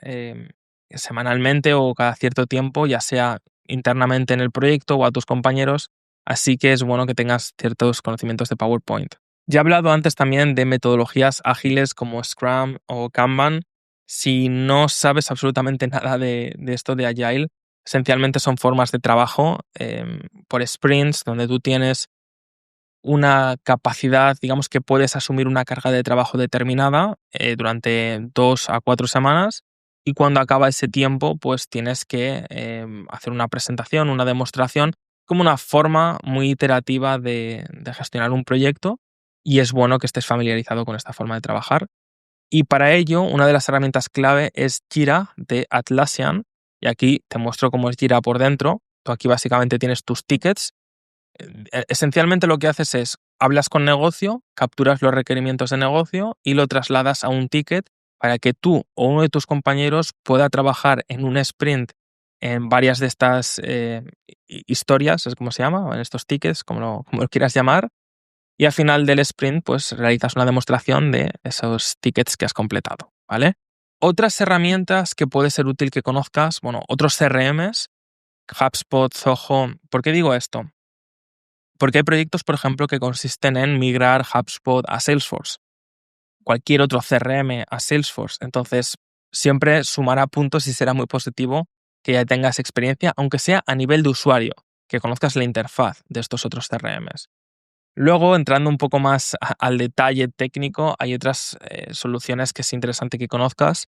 semanalmente o cada cierto tiempo, ya sea internamente en el proyecto o a tus compañeros, así que es bueno que tengas ciertos conocimientos de PowerPoint. Ya he hablado antes también de metodologías ágiles como Scrum o Kanban. Si no sabes absolutamente nada de esto de Agile, esencialmente son formas de trabajo por sprints, donde tú tienes una capacidad, digamos que puedes asumir una carga de trabajo determinada durante 2 a 4 semanas y cuando acaba ese tiempo pues tienes que hacer una presentación, una demostración como una forma muy iterativa de gestionar un proyecto y es bueno que estés familiarizado con esta forma de trabajar. Y para ello, una de las herramientas clave es Jira de Atlassian y aquí te muestro cómo es Jira por dentro. Tú aquí básicamente tienes tus tickets. Esencialmente lo que haces es hablas con negocio, capturas los requerimientos de negocio y lo trasladas a un ticket para que tú o uno de tus compañeros pueda trabajar en un sprint en varias de estas historias, es como se llama, en estos tickets, como lo quieras llamar, y al final del sprint pues realizas una demostración de esos tickets que has completado, ¿vale? Otras herramientas que puede ser útil que conozcas, bueno, otros CRMs, HubSpot, Zoho. ¿Por qué digo esto? Porque hay proyectos, por ejemplo, que consisten en migrar HubSpot a Salesforce, cualquier otro CRM a Salesforce. Entonces, siempre sumará puntos y será muy positivo que ya tengas experiencia, aunque sea a nivel de usuario, que conozcas la interfaz de estos otros CRMs. Luego, entrando un poco más al detalle técnico, hay otras soluciones que es interesante que conozcas.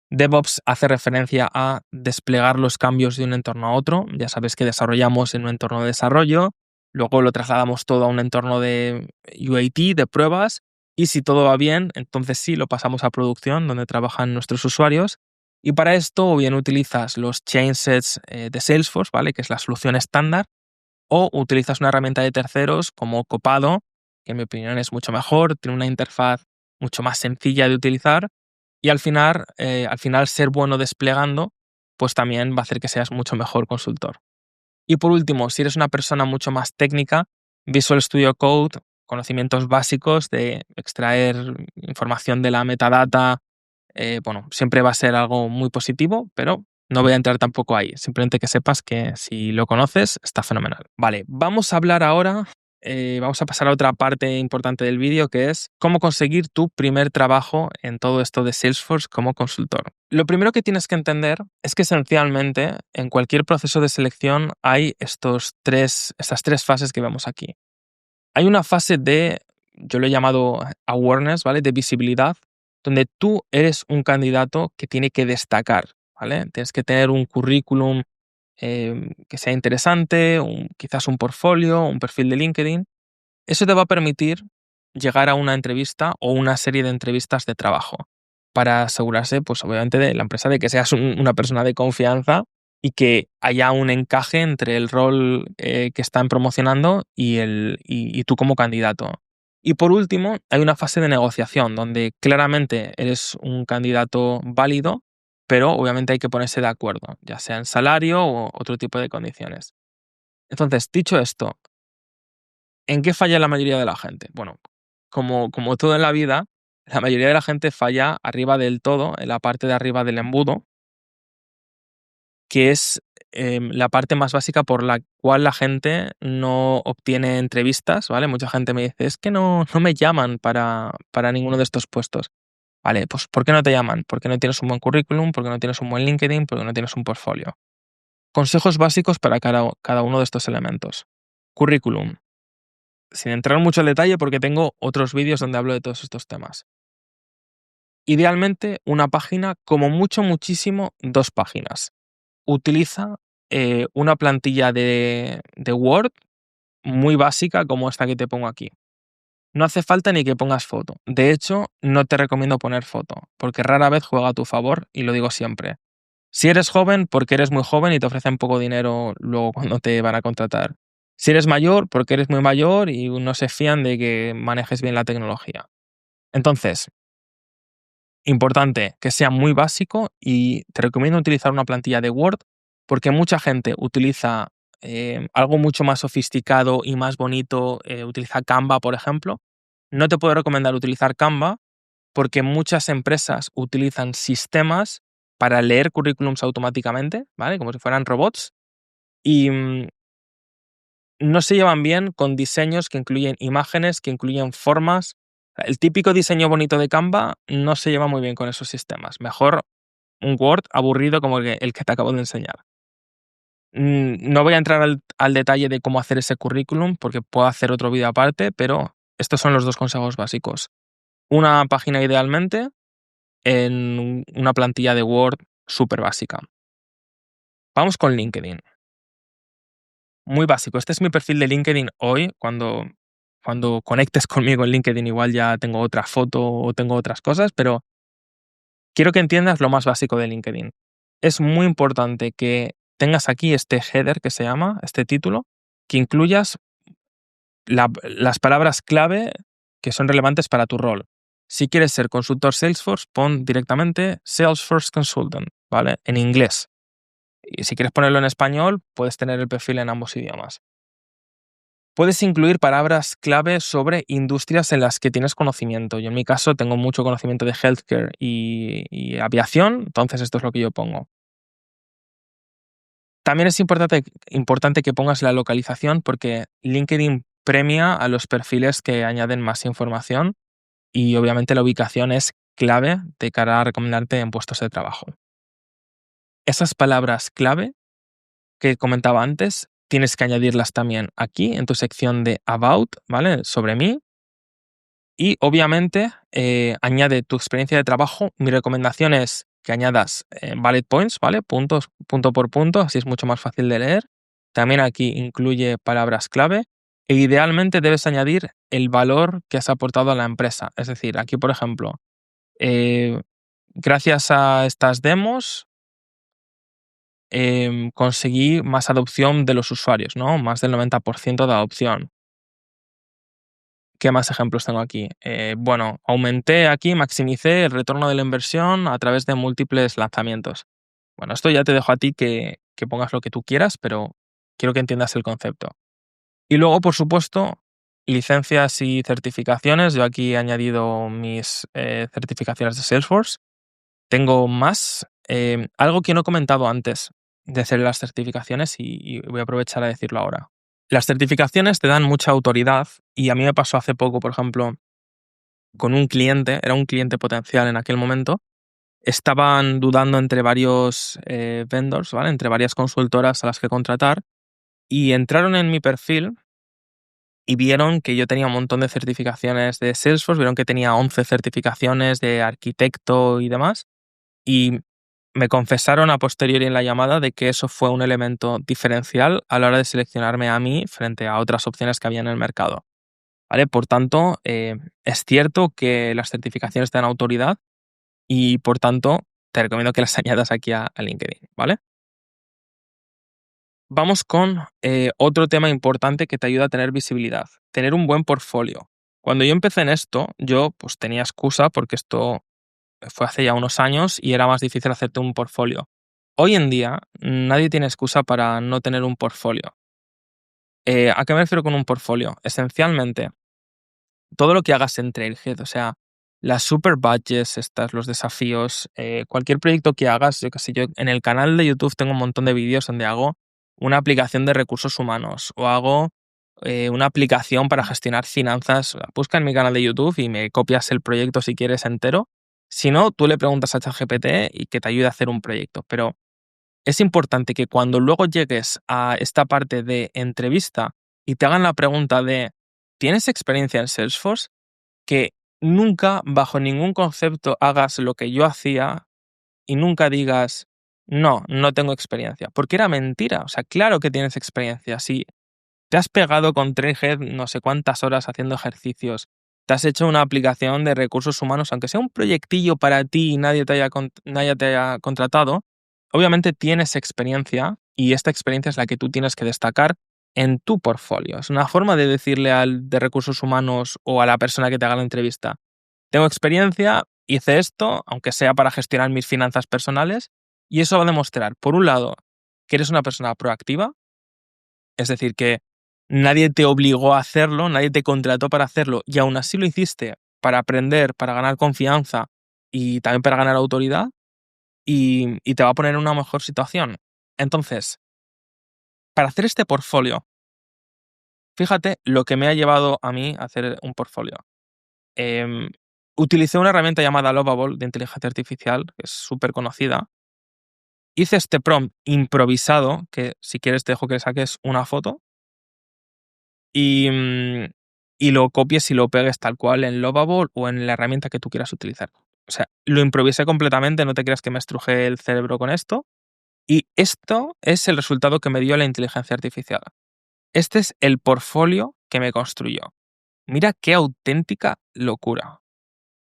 DevOps hace referencia a desplegar los cambios de un entorno a otro. Ya sabes que desarrollamos en un entorno de desarrollo, luego lo trasladamos todo a un entorno de UAT, de pruebas, y si todo va bien, entonces sí lo pasamos a producción, donde trabajan nuestros usuarios. Y para esto, o bien utilizas los chainsets de Salesforce, ¿vale? Que es la solución estándar, o utilizas una herramienta de terceros como Copado, que en mi opinión es mucho mejor, tiene una interfaz mucho más sencilla de utilizar y al final ser bueno desplegando, pues también va a hacer que seas mucho mejor consultor. Y por último, si eres una persona mucho más técnica, Visual Studio Code, conocimientos básicos de extraer información de la metadata, bueno, siempre va a ser algo muy positivo, pero no voy a entrar tampoco ahí. Simplemente que sepas que si lo conoces, está fenomenal. Vale, vamos a hablar ahora, vamos a pasar a otra parte importante del vídeo, que es cómo conseguir tu primer trabajo en todo esto de Salesforce como consultor. Lo primero que tienes que entender es que esencialmente en cualquier proceso de selección hay estas tres fases que vemos aquí. Hay una fase de, yo lo he llamado awareness, ¿vale? De visibilidad, donde tú eres un candidato que tiene que destacar, ¿vale? Tienes que tener un currículum que sea interesante, quizás un portfolio, un perfil de LinkedIn. Eso te va a permitir llegar a una entrevista o una serie de entrevistas de trabajo para asegurarse, pues obviamente, de la empresa de que seas una persona de confianza y que haya un encaje entre el rol que están promocionando y tú como candidato. Y por último, hay una fase de negociación donde claramente eres un candidato válido, pero obviamente hay que ponerse de acuerdo, ya sea en salario o otro tipo de condiciones. Entonces, dicho esto, ¿en qué falla la mayoría de la gente? Bueno, como todo en la vida, la mayoría de la gente falla arriba del todo, en la parte de arriba del embudo, que es la parte más básica por la cual la gente no obtiene entrevistas, ¿vale? Mucha gente me dice, es que no me llaman para ninguno de estos puestos. Vale, pues ¿por qué no te llaman? Porque no tienes un buen currículum, porque no tienes un buen LinkedIn, porque no tienes un portfolio. Consejos básicos para cada uno de estos elementos. Currículum. Sin entrar mucho en detalle porque tengo otros vídeos donde hablo de todos estos temas. Idealmente, una página, como mucho, muchísimo, 2 páginas. Utiliza una plantilla de Word muy básica como esta que te pongo aquí. No hace falta ni que pongas foto. De hecho, no te recomiendo poner foto, porque rara vez juega a tu favor y lo digo siempre. Si eres joven, porque eres muy joven y te ofrecen poco dinero luego cuando te van a contratar. Si eres mayor, porque eres muy mayor y no se fían de que manejes bien la tecnología. Entonces, importante que sea muy básico y te recomiendo utilizar una plantilla de Word porque mucha gente utiliza algo mucho más sofisticado y más bonito, utiliza Canva, por ejemplo. No te puedo recomendar utilizar Canva porque muchas empresas utilizan sistemas para leer currículums automáticamente, ¿vale? Como si fueran robots. Y no se llevan bien con diseños que incluyen imágenes, que incluyen formas. El típico diseño bonito de Canva no se lleva muy bien con esos sistemas. Mejor un Word aburrido como el que te acabo de enseñar. No voy a entrar al detalle de cómo hacer ese currículum porque puedo hacer otro vídeo aparte, pero estos son los 2 consejos básicos. Una página idealmente en una plantilla de Word súper básica. Vamos con LinkedIn. Muy básico. Este es mi perfil de LinkedIn hoy. Cuando conectes conmigo en LinkedIn igual ya tengo otra foto o tengo otras cosas, pero quiero que entiendas lo más básico de LinkedIn. Es muy importante que tengas aquí este header que se llama, este título, que incluyas las palabras clave que son relevantes para tu rol. Si quieres ser consultor Salesforce, pon directamente Salesforce Consultant, ¿vale? En inglés. Y si quieres ponerlo en español, puedes tener el perfil en ambos idiomas. Puedes incluir palabras clave sobre industrias en las que tienes conocimiento. Yo en mi caso tengo mucho conocimiento de healthcare y aviación, entonces esto es lo que yo pongo. También es importante que pongas la localización porque LinkedIn premia a los perfiles que añaden más información y obviamente la ubicación es clave de cara a recomendarte en puestos de trabajo. Esas palabras clave que comentaba antes, tienes que añadirlas también aquí en tu sección de About, ¿vale? Sobre mí. Y obviamente añade tu experiencia de trabajo. Mi recomendación es que añadas bullet points, ¿vale? Puntos, punto por punto, así es mucho más fácil de leer. También aquí incluye palabras clave. E idealmente debes añadir el valor que has aportado a la empresa. Es decir, aquí, por ejemplo, eh, gracias a estas demos conseguí más adopción de los usuarios, ¿no? Más del 90% de adopción. ¿Qué más ejemplos tengo aquí? Bueno, maximicé el retorno de la inversión a través de múltiples lanzamientos. Bueno, esto ya te dejo a ti que pongas lo que tú quieras, pero quiero que entiendas el concepto. Y luego, por supuesto, licencias y certificaciones. Yo aquí he añadido mis certificaciones de Salesforce. Tengo más. Algo que no he comentado antes de hacer las certificaciones y voy a aprovechar a decirlo ahora. Las certificaciones te dan mucha autoridad y a mí me pasó hace poco, por ejemplo, con un cliente, era un cliente potencial en aquel momento, estaban dudando entre varios vendors, ¿vale? Entre varias consultoras a las que contratar y entraron en mi perfil y vieron que yo tenía un montón de certificaciones de Salesforce, vieron que tenía 11 certificaciones de arquitecto y demás y me confesaron a posteriori en la llamada de que eso fue un elemento diferencial a la hora de seleccionarme a mí frente a otras opciones que había en el mercado, ¿vale? Por tanto, es cierto que las certificaciones te dan autoridad y, por tanto, te recomiendo que las añadas aquí a LinkedIn, ¿vale? Vamos con otro tema importante que te ayuda a tener visibilidad, tener un buen portfolio. Cuando yo empecé en esto, yo pues tenía excusa porque esto fue hace ya unos años y era más difícil hacerte un portfolio. Hoy en día nadie tiene excusa para no tener un portfolio. ¿A qué me refiero con un portfolio? Esencialmente, todo lo que hagas en Trailhead, o sea, las super badges, estas, los desafíos, cualquier proyecto que hagas, yo qué sé, yo en el canal de YouTube tengo un montón de vídeos donde hago una aplicación de recursos humanos o hago una aplicación para gestionar finanzas. Busca en mi canal de YouTube y me copias el proyecto si quieres entero. Si no, tú le preguntas a ChatGPT y que te ayude a hacer un proyecto. Pero es importante que cuando luego llegues a esta parte de entrevista y te hagan la pregunta de ¿tienes experiencia en Salesforce? Que nunca, bajo ningún concepto, hagas lo que yo hacía y nunca digas, no, no tengo experiencia, porque era mentira. O sea, claro que tienes experiencia. Si te has pegado con Trailhead no sé cuántas horas haciendo ejercicios, te has hecho una aplicación de recursos humanos, aunque sea un proyectillo para ti y nadie te haya contratado, obviamente tienes experiencia y esta experiencia es la que tú tienes que destacar en tu portfolio. Es una forma de decirle al de recursos humanos o a la persona que te haga la entrevista, tengo experiencia, hice esto, aunque sea para gestionar mis finanzas personales, y eso va a demostrar, por un lado, que eres una persona proactiva, es decir, que nadie te obligó a hacerlo, nadie te contrató para hacerlo, y aún así lo hiciste para aprender, para ganar confianza y también para ganar autoridad, y te va a poner en una mejor situación. Entonces, para hacer este portfolio, fíjate lo que me ha llevado a mí a hacer un portfolio. Em, Utilicé una herramienta llamada Lovable de inteligencia artificial, que es súper conocida. Hice este prompt improvisado, que si quieres te dejo que le saques una foto, y, y lo copies y lo pegues tal cual en Lovable o en la herramienta que tú quieras utilizar. O sea, lo improvisé completamente, no te creas que me estrujé el cerebro con esto. Y esto es el resultado que me dio la inteligencia artificial. Este es el portfolio que me construyó. Mira qué auténtica locura.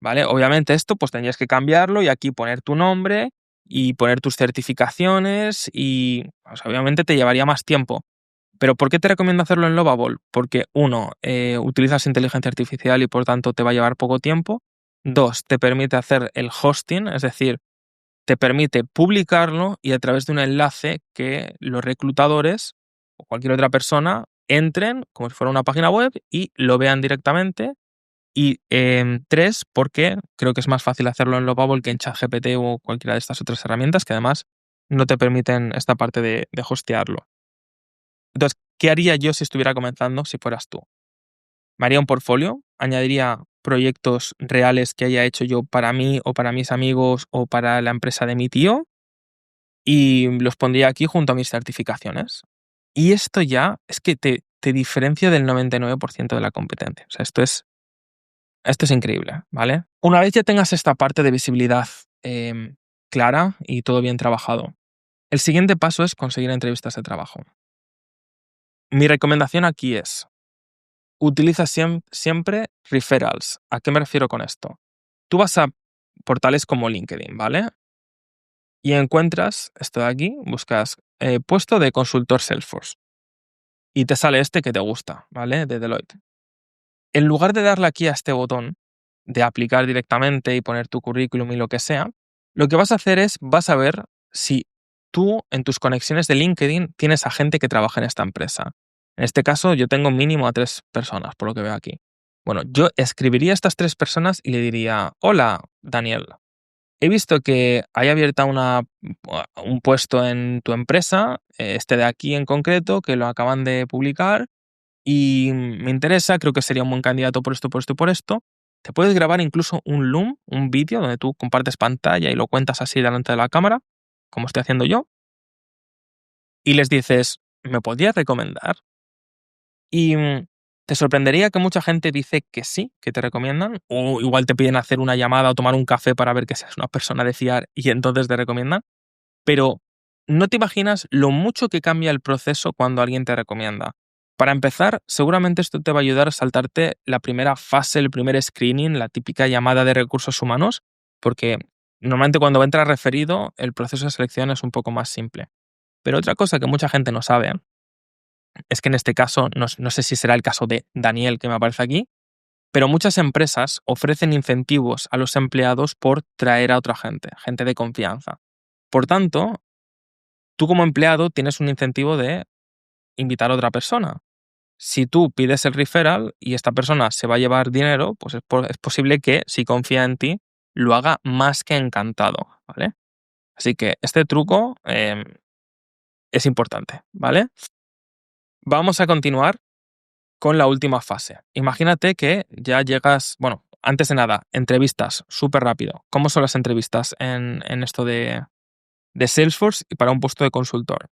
¿Vale? Obviamente esto pues tendrías que cambiarlo y aquí poner tu nombre y poner tus certificaciones y pues, obviamente te llevaría más tiempo. Pero ¿por qué te recomiendo hacerlo en Lovable? Porque uno, utilizas inteligencia artificial y por tanto te va a llevar poco tiempo. Dos, te permite hacer el hosting, es decir, te permite publicarlo y a través de un enlace que los reclutadores o cualquier otra persona entren como si fuera una página web y lo vean directamente. Y tres, porque creo que es más fácil hacerlo en Lovable que en ChatGPT o cualquiera de estas otras herramientas que además no te permiten esta parte de hostearlo. Entonces, ¿qué haría yo si estuviera comenzando si fueras tú? Me haría un portfolio, añadiría proyectos reales que haya hecho yo para mí o para mis amigos o para la empresa de mi tío y los pondría aquí junto a mis certificaciones. Y esto ya es que te diferencia del 99% de la competencia. O sea, esto es increíble, ¿vale? Una vez ya tengas esta parte de visibilidad clara y todo bien trabajado, el siguiente paso es conseguir entrevistas de trabajo. Mi recomendación aquí es, utiliza siempre referrals. ¿A qué me refiero con esto? Tú vas a portales como LinkedIn, ¿vale? Y encuentras esto de aquí, buscas puesto de consultor Salesforce y te sale este que te gusta, ¿vale? De Deloitte. En lugar de darle aquí a este botón de aplicar directamente y poner tu currículum y lo que sea, lo que vas a hacer es, vas a ver si tú en tus conexiones de LinkedIn tienes a gente que trabaja en esta empresa. En este caso, yo tengo mínimo a 3 personas, por lo que veo aquí. Bueno, yo escribiría a estas 3 personas y le diría, hola, Daniel, he visto que hay abierta un puesto en tu empresa, este de aquí en concreto, que lo acaban de publicar y me interesa, creo que sería un buen candidato por esto, por esto y por esto. Te puedes grabar incluso un Loom, un vídeo donde tú compartes pantalla y lo cuentas así delante de la cámara, como estoy haciendo yo, y les dices, ¿me podrías recomendar? Y ¿Te sorprendería que mucha gente dice que sí, que te recomiendan? O igual te piden hacer una llamada o tomar un café para ver que seas una persona de fiar y entonces te recomiendan. Pero no te imaginas lo mucho que cambia el proceso cuando alguien te recomienda. Para empezar, seguramente esto te va a ayudar a saltarte la primera fase, el primer screening, la típica llamada de recursos humanos, porque normalmente cuando entra referido, el proceso de selección es un poco más simple. Pero otra cosa que mucha gente no sabe es que en este caso, no sé si será el caso de Daniel que me aparece aquí, pero muchas empresas ofrecen incentivos a los empleados por traer a otra gente, gente de confianza. Por tanto, tú como empleado tienes un incentivo de invitar a otra persona. Si tú pides el referral y esta persona se va a llevar dinero, pues es posible que, si confía en ti, lo haga más que encantado, ¿vale? Así que este truco es importante, ¿vale? Vamos a continuar con la última fase. Imagínate que ya llegas, bueno, antes de nada, entrevistas, súper rápido. ¿Cómo son las entrevistas en esto de Salesforce y para un puesto de consultor?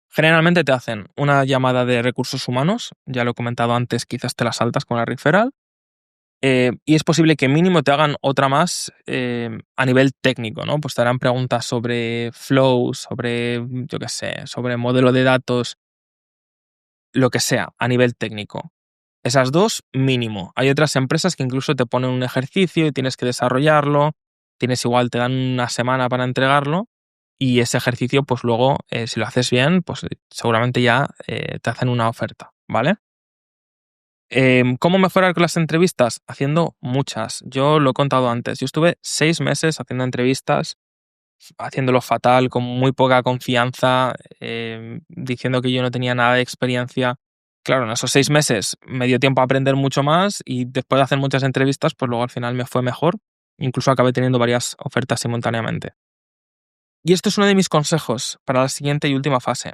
Generalmente te hacen una llamada de recursos humanos, ya lo he comentado antes, quizás te la saltas con la referral, y es posible que mínimo te hagan otra más a nivel técnico, ¿no? Pues te harán preguntas sobre flow, sobre, yo qué sé, sobre modelo de datos, lo que sea, a nivel técnico. Esas dos, mínimo. Hay otras empresas que incluso te ponen un ejercicio y tienes que desarrollarlo, te dan una semana para entregarlo, y ese ejercicio, pues luego, si lo haces bien, pues seguramente ya te hacen una oferta, ¿vale? ¿Cómo mejorar con las entrevistas? Haciendo muchas. Yo lo he contado antes. Yo estuve 6 meses haciendo entrevistas, haciéndolo fatal, con muy poca confianza, diciendo que yo no tenía nada de experiencia. Claro, en esos 6 meses me dio tiempo a aprender mucho más y después de hacer muchas entrevistas, pues luego al final me fue mejor. Incluso acabé teniendo varias ofertas simultáneamente. Y esto es uno de mis consejos para la siguiente y última fase.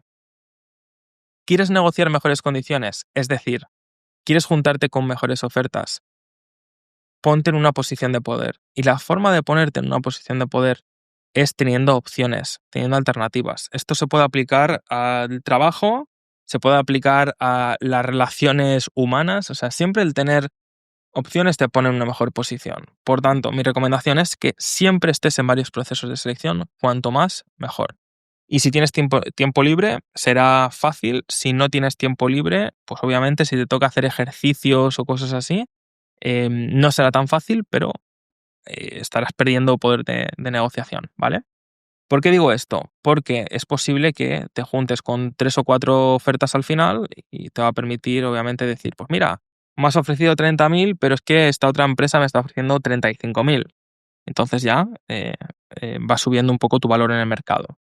¿Quieres negociar mejores condiciones? Es decir, ¿quieres juntarte con mejores ofertas? Ponte en una posición de poder. Y la forma de ponerte en una posición de poder es teniendo opciones, teniendo alternativas. Esto se puede aplicar al trabajo, se puede aplicar a las relaciones humanas, o sea, siempre el tener opciones te pone en una mejor posición. Por tanto, mi recomendación es que siempre estés en varios procesos de selección, cuanto más, mejor. Y si tienes tiempo libre, será fácil. Si no tienes tiempo libre, pues obviamente si te toca hacer ejercicios o cosas así, no será tan fácil, pero estarás perdiendo poder de negociación, ¿vale? ¿Por qué digo esto? Porque es posible que te juntes con 3 o 4 ofertas al final y te va a permitir, obviamente, decir, pues mira, me has ofrecido 30.000, pero es que esta otra empresa me está ofreciendo 35.000. Entonces ya va subiendo un poco tu valor en el mercado.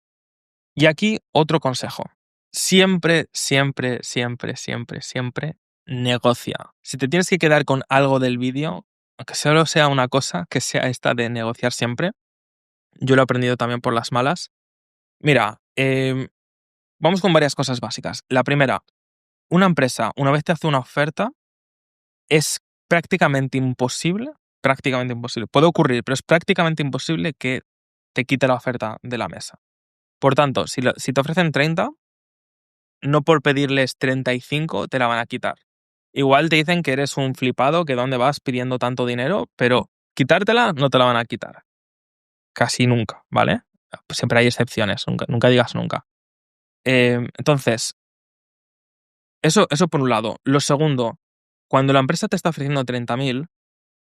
Y aquí otro consejo. Siempre, siempre, siempre, siempre, siempre negocia. Si te tienes que quedar con algo del vídeo, aunque solo sea una cosa, que sea esta de negociar siempre. Yo lo he aprendido también por las malas. Mira, vamos con varias cosas básicas. La primera, una empresa, una vez te hace una oferta, es prácticamente imposible, puede ocurrir, pero es prácticamente imposible que te quite la oferta de la mesa. Por tanto, si te ofrecen 30, no por pedirles 35 te la van a quitar. Igual te dicen que eres un flipado, que dónde vas pidiendo tanto dinero, pero quitártela no te la van a quitar. Casi nunca, ¿vale? Siempre hay excepciones, nunca digas nunca. Entonces, eso por un lado. Lo segundo, cuando la empresa te está ofreciendo 30.000,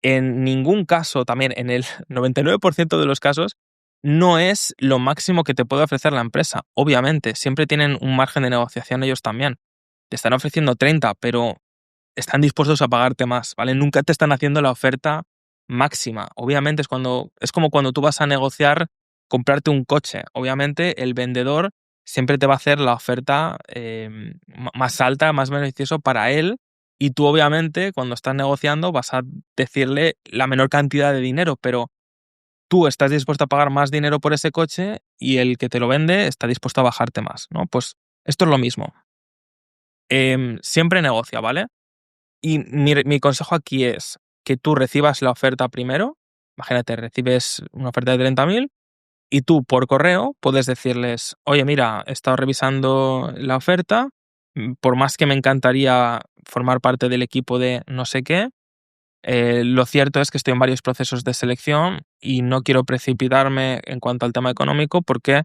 en ningún caso, también en el 99% de los casos, no es lo máximo que te puede ofrecer la empresa. Obviamente, siempre tienen un margen de negociación ellos también. Te están ofreciendo 30, pero están dispuestos a pagarte más, ¿vale? Nunca te están haciendo la oferta máxima. Obviamente es como cuando tú vas a negociar comprarte un coche. Obviamente el vendedor siempre te va a hacer la oferta más alta, más beneficioso para él, y tú obviamente cuando estás negociando vas a decirle la menor cantidad de dinero, pero tú estás dispuesto a pagar más dinero por ese coche y el que te lo vende está dispuesto a bajarte más, ¿no? Pues esto es lo mismo. Siempre negocia, ¿vale? Y mi consejo aquí es que tú recibas la oferta primero. Imagínate, recibes una oferta de 30.000 y tú por correo puedes decirles, oye, mira, he estado revisando la oferta, por más que me encantaría formar parte del equipo de no sé qué. Lo cierto es que estoy en varios procesos de selección y no quiero precipitarme en cuanto al tema económico porque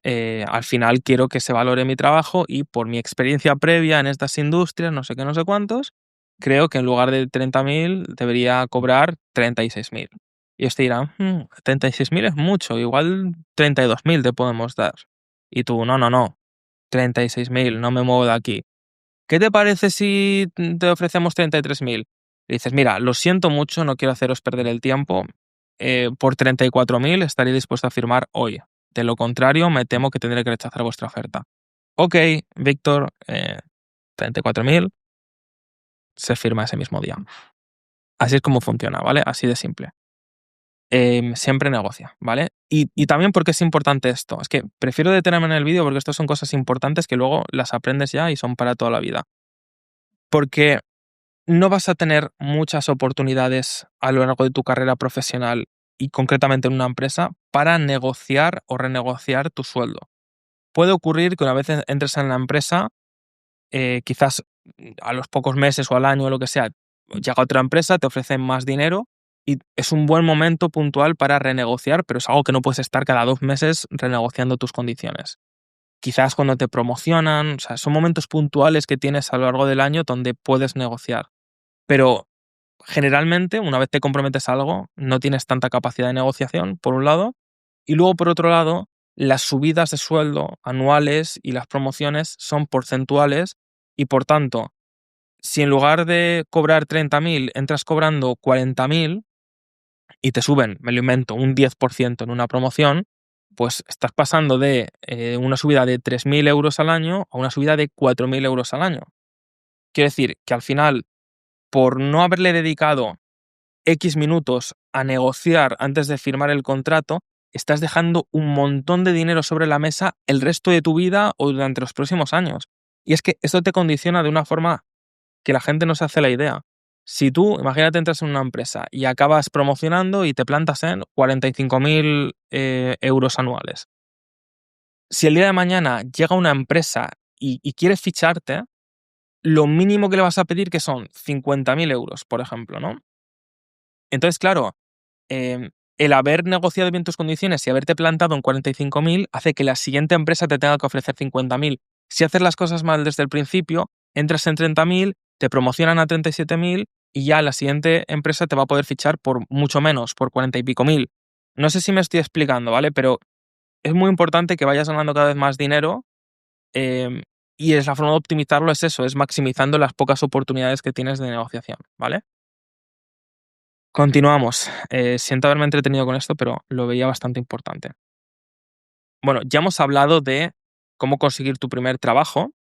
al final quiero que se valore mi trabajo y por mi experiencia previa en estas industrias, no sé qué, no sé cuántos, creo que en lugar de 30.000 debería cobrar 36.000. Y este dirá, 36.000 es mucho, igual 32.000 te podemos dar. Y tú, no, 36.000, no me muevo de aquí. ¿Qué te parece si te ofrecemos 33.000? Y dices, mira, lo siento mucho, no quiero haceros perder el tiempo. Por 34.000 estaré dispuesto a firmar hoy. De lo contrario, me temo que tendré que rechazar vuestra oferta. Ok, Víctor, 34.000 se firma ese mismo día. Así es como funciona, ¿vale? Así de simple. Siempre negocia, ¿vale? Y también porque es importante esto. Es que prefiero detenerme en el vídeo porque esto son cosas importantes que luego las aprendes ya y son para toda la vida. Porque no vas a tener muchas oportunidades a lo largo de tu carrera profesional y concretamente en una empresa para negociar o renegociar tu sueldo. Puede ocurrir que una vez entres en la empresa, quizás a los pocos meses o al año o lo que sea, llega otra empresa, te ofrecen más dinero y es un buen momento puntual para renegociar, pero es algo que no puedes estar cada 2 meses renegociando tus condiciones. Quizás cuando te promocionan, o sea, son momentos puntuales que tienes a lo largo del año donde puedes negociar. Pero generalmente, una vez te comprometes a algo, no tienes tanta capacidad de negociación, por un lado, y luego, por otro lado, las subidas de sueldo anuales y las promociones son porcentuales y, por tanto, si en lugar de cobrar 30.000 entras cobrando 40.000 y te suben, me lo invento, un 10% en una promoción, pues estás pasando de una subida de 3.000 euros al año a una subida de 4.000 euros al año. Quiere decir que al final, por no haberle dedicado X minutos a negociar antes de firmar el contrato, estás dejando un montón de dinero sobre la mesa el resto de tu vida o durante los próximos años. Y es que esto te condiciona de una forma que la gente no se hace la idea. Si tú, imagínate, entras en una empresa y acabas promocionando y te plantas en 45.000 euros anuales. Si el día de mañana llega una empresa y quiere ficharte, lo mínimo que le vas a pedir que son 50.000 euros, por ejemplo, ¿no? Entonces, claro, el haber negociado bien tus condiciones y haberte plantado en 45.000 hace que la siguiente empresa te tenga que ofrecer 50.000. Si haces las cosas mal desde el principio, entras en 30.000, te promocionan a 37.000 y ya la siguiente empresa te va a poder fichar por mucho menos, por 40 y pico mil. No sé si me estoy explicando, ¿vale? Pero es muy importante que vayas ganando cada vez más dinero em, y es la forma de optimizarlo es eso, es maximizando las pocas oportunidades que tienes de negociación, ¿vale? Continuamos. Siento haberme entretenido con esto, pero lo veía bastante importante. Bueno, ya hemos hablado de cómo conseguir tu primer trabajo.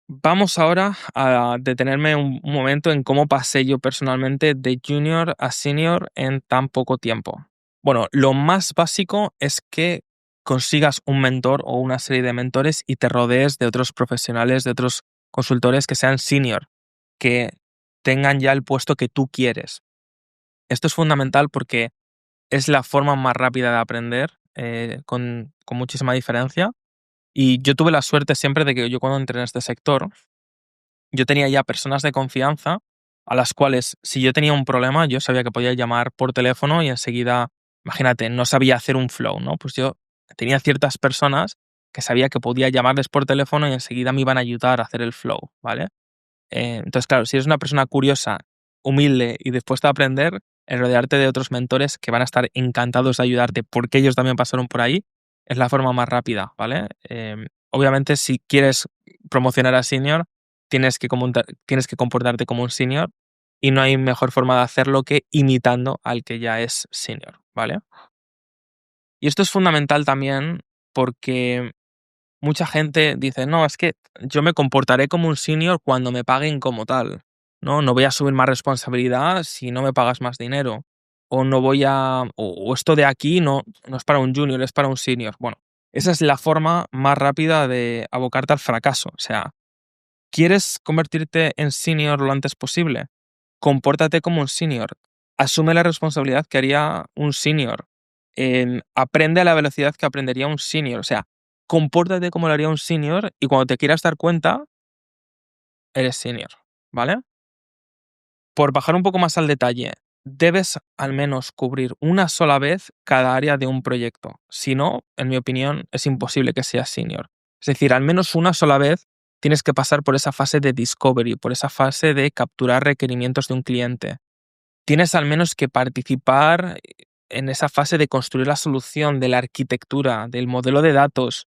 Vamos ahora a detenerme un momento en cómo pasé yo personalmente de junior a senior en tan poco tiempo. Bueno, lo más básico es que consigas un mentor o una serie de mentores y te rodees de otros profesionales, de otros consultores que sean senior, que tengan ya el puesto que tú quieres. Esto es fundamental porque es la forma más rápida de aprender, con muchísima diferencia. Y yo tuve la suerte siempre de que yo cuando entré en este sector, yo tenía ya personas de confianza a las cuales si yo tenía un problema, yo sabía que podía llamar por teléfono y enseguida, imagínate, no sabía hacer un flow, ¿no? Pues yo tenía ciertas personas que sabía que podía llamarles por teléfono y enseguida me iban a ayudar a hacer el flow, ¿vale? Entonces, claro, si eres una persona curiosa, humilde y dispuesta a aprender, el rodearte de otros mentores que van a estar encantados de ayudarte porque ellos también pasaron por ahí, es la forma más rápida, ¿vale? Obviamente, si quieres promocionar a senior, tienes que comportarte como un senior y no hay mejor forma de hacerlo que imitando al que ya es senior, ¿vale? Y esto es fundamental también porque mucha gente dice, no, es que yo me comportaré como un senior cuando me paguen como tal. No, no voy a subir más responsabilidad si no me pagas más dinero. O no voy a. O esto de aquí no es para un junior, es para un senior. Bueno, esa es la forma más rápida de abocarte al fracaso. O sea, ¿quieres convertirte en senior lo antes posible? Compórtate como un senior. Asume la responsabilidad que haría un senior. Aprende a la velocidad que aprendería un senior. O sea, compórtate como lo haría un senior y cuando te quieras dar cuenta, eres senior. ¿vale? Por bajar un poco más al detalle, debes al menos cubrir una sola vez cada área de un proyecto. Si no, en mi opinión, es imposible que seas senior. Es decir, al menos una sola vez tienes que pasar por esa fase de discovery, por esa fase de capturar requerimientos de un cliente. Tienes al menos que participar en esa fase de construir la solución, de la arquitectura, del modelo de datos.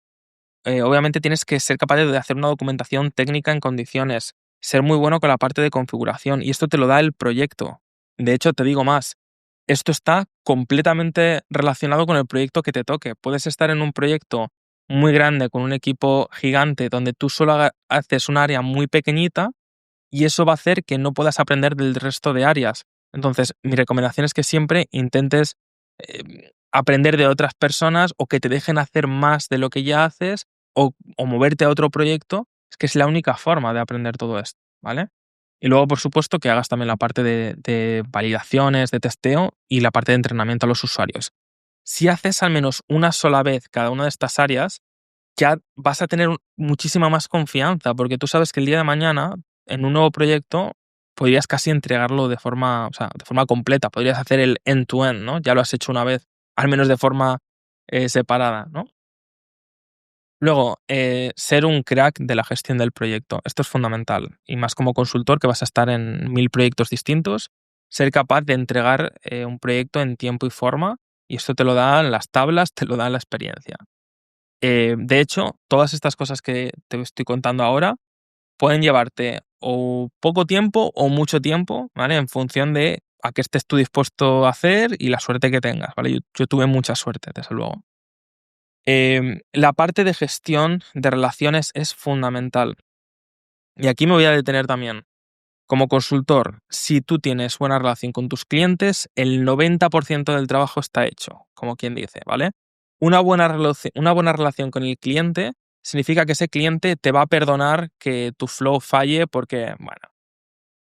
Obviamente tienes que ser capaz de hacer una documentación técnica en condiciones, ser muy bueno con la parte de configuración y esto te lo da el proyecto. De hecho, te digo más, esto está completamente relacionado con el proyecto que te toque. Puedes estar en un proyecto muy grande con un equipo gigante donde tú solo haces un área muy pequeñita y eso va a hacer que no puedas aprender del resto de áreas. Entonces, mi recomendación es que siempre intentes aprender de otras personas o que te dejen hacer más de lo que ya haces o moverte a otro proyecto. Es que es la única forma de aprender todo esto, ¿vale? Y luego, por supuesto, que hagas también la parte de validaciones, de testeo y la parte de entrenamiento a los usuarios. Si haces al menos una sola vez cada una de estas áreas, ya vas a tener muchísima más confianza, porque tú sabes que el día de mañana, en un nuevo proyecto, podrías casi entregarlo de forma, o sea, de forma completa. Podrías hacer el end-to-end, ¿no? Ya lo has hecho una vez, al menos de forma separada, ¿no? Luego, ser un crack de la gestión del proyecto. Esto es fundamental. Y más como consultor, que vas a estar en 1000 proyectos distintos, ser capaz de entregar un proyecto en tiempo y forma. Y esto te lo dan las tablas, te lo da la experiencia. De hecho, todas estas cosas que te estoy contando ahora pueden llevarte o poco tiempo o mucho tiempo, ¿vale? En función de a qué estés tú dispuesto a hacer y la suerte que tengas, ¿vale? Yo tuve mucha suerte, desde luego. La parte de gestión de relaciones es fundamental. Y aquí me voy a detener también. Como consultor, si tú tienes buena relación con tus clientes, el 90% del trabajo está hecho, como quien dice, ¿vale? Una buena relación con el cliente significa que ese cliente te va a perdonar que tu flow falle porque, bueno,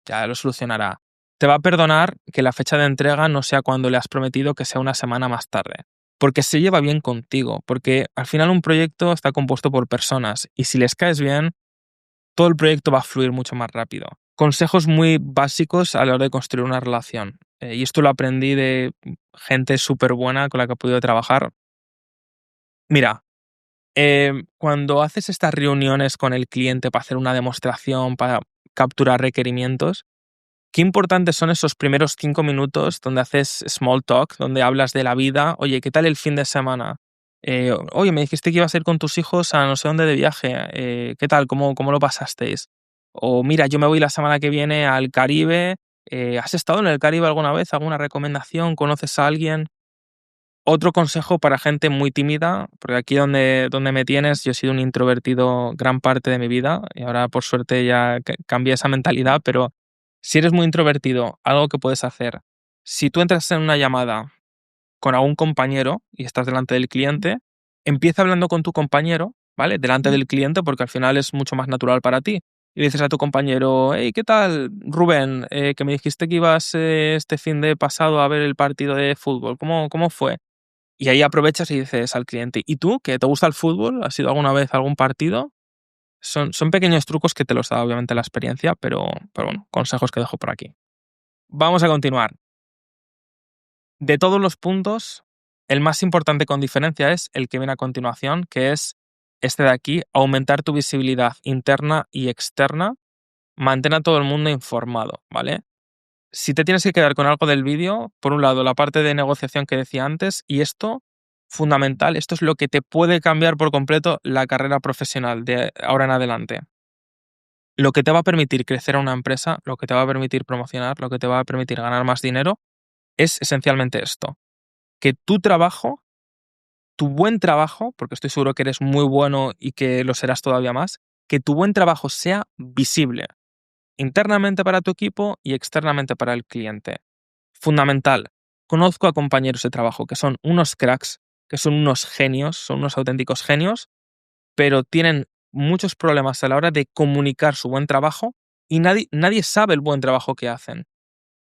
ya lo solucionará. Te va a perdonar que la fecha de entrega no sea cuando le has prometido, que sea una semana más tarde. Porque se lleva bien contigo, porque al final un proyecto está compuesto por personas y si les caes bien, todo el proyecto va a fluir mucho más rápido. Consejos muy básicos a la hora de construir una relación. Y esto lo aprendí de gente súper buena con la que he podido trabajar. Mira, cuando haces estas reuniones con el cliente para hacer una demostración, para capturar requerimientos, qué importantes son esos primeros 5 minutos donde haces small talk, donde hablas de la vida. Oye, ¿qué tal el fin de semana? Oye, me dijiste que ibas a ir con tus hijos a no sé dónde de viaje. ¿Qué tal? ¿Cómo lo pasasteis? O mira, yo me voy la semana que viene al Caribe. ¿Has estado en el Caribe alguna vez? ¿Alguna recomendación? ¿Conoces a alguien? Otro consejo para gente muy tímida, porque aquí donde me tienes, yo he sido un introvertido gran parte de mi vida y ahora por suerte ya cambié esa mentalidad, pero si eres muy introvertido, algo que puedes hacer, si tú entras en una llamada con algún compañero y estás delante del cliente, empieza hablando con tu compañero, ¿vale? Delante del cliente porque al final es mucho más natural para ti. Y le dices a tu compañero, hey, ¿qué tal, Rubén? Que me dijiste que ibas este fin de pasado a ver el partido de fútbol. ¿Cómo fue? Y ahí aprovechas y dices al cliente, ¿y tú, que te gusta el fútbol? ¿Has ido alguna vez a algún partido? Son pequeños trucos que te los da obviamente la experiencia, pero bueno, consejos que dejo por aquí. Vamos a continuar. De todos los puntos, el más importante con diferencia es el que viene a continuación, que es este de aquí, aumentar tu visibilidad interna y externa, mantén a todo el mundo informado, ¿vale? Si te tienes que quedar con algo del vídeo, por un lado, la parte de negociación que decía antes, y esto, fundamental, esto es lo que te puede cambiar por completo la carrera profesional de ahora en adelante. Lo que te va a permitir crecer a una empresa, lo que te va a permitir promocionar, lo que te va a permitir ganar más dinero, es esencialmente esto. Que tu trabajo, tu buen trabajo, porque estoy seguro que eres muy bueno y que lo serás todavía más, que tu buen trabajo sea visible, internamente para tu equipo y externamente para el cliente. Fundamental. Conozco a compañeros de trabajo que son unos cracks, que son unos genios, son unos auténticos genios, pero tienen muchos problemas a la hora de comunicar su buen trabajo y nadie sabe el buen trabajo que hacen.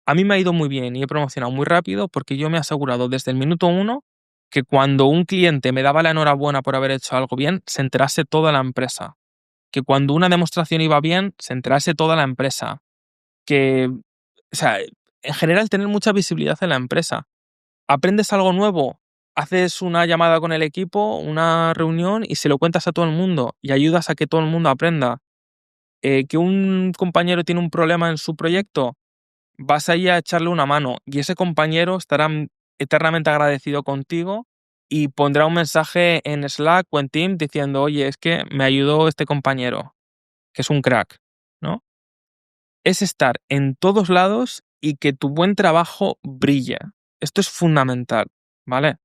A mí me ha ido muy bien y he promocionado muy rápido porque yo me he asegurado desde el minuto uno que cuando un cliente me daba la enhorabuena por haber hecho algo bien, se enterase toda la empresa. Que cuando una demostración iba bien, se enterase toda la empresa. que, o sea, en general tener mucha visibilidad en la empresa. Aprendes algo nuevo, haces una llamada con el equipo, una reunión y se lo cuentas a todo el mundo y ayudas a que todo el mundo aprenda. Que un compañero tiene un problema en su proyecto, vas ahí a echarle una mano y ese compañero estará eternamente agradecido contigo y pondrá un mensaje en Slack o en Teams diciendo, oye, es que me ayudó este compañero, que es un crack, ¿no? Es estar en todos lados y que tu buen trabajo brille. Esto es fundamental, ¿vale?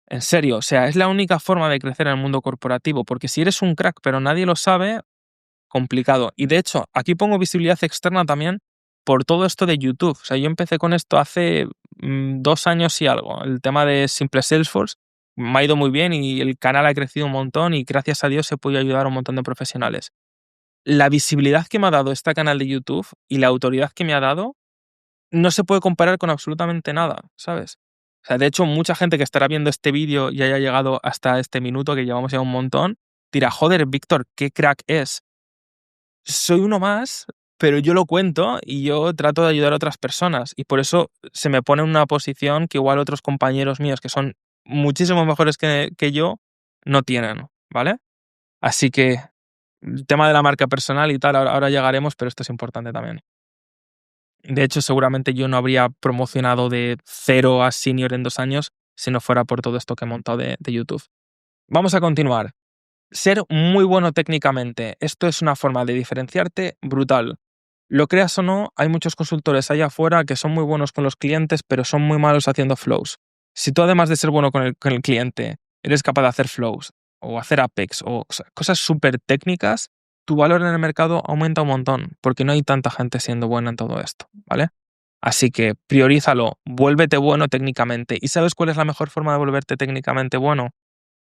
En serio, o sea, es la única forma de crecer en el mundo corporativo, porque si eres un crack pero nadie lo sabe, complicado. Y de hecho, aquí pongo visibilidad externa también por todo esto de YouTube. O sea, yo empecé con esto hace 2 años y algo. El tema de Simple Salesforce me ha ido muy bien y el canal ha crecido un montón y gracias a Dios he podido ayudar a un montón de profesionales. La visibilidad que me ha dado este canal de YouTube y la autoridad que me ha dado no se puede comparar con absolutamente nada, ¿sabes? O sea, de hecho, mucha gente que estará viendo este vídeo y haya llegado hasta este minuto, que llevamos ya un montón, dirá, joder, Víctor, qué crack es. Soy uno más, pero yo lo cuento y yo trato de ayudar a otras personas y por eso se me pone en una posición que igual otros compañeros míos que son muchísimo mejores que yo no tienen, ¿vale? Así que el tema de la marca personal y tal, ahora llegaremos, pero esto es importante también. De hecho, seguramente yo no habría promocionado de 0 a senior en 2 años si no fuera por todo esto que he montado de YouTube. Vamos a continuar. Ser muy bueno técnicamente. Esto es una forma de diferenciarte brutal. Lo creas o no, hay muchos consultores allá afuera que son muy buenos con los clientes, pero son muy malos haciendo flows. Si tú, además de ser bueno con el cliente, eres capaz de hacer flows o hacer Apex o sea, cosas súper técnicas, tu valor en el mercado aumenta un montón, porque no hay tanta gente siendo buena en todo esto, ¿vale? Así que priorízalo, vuélvete bueno técnicamente. ¿Y sabes cuál es la mejor forma de volverte técnicamente bueno?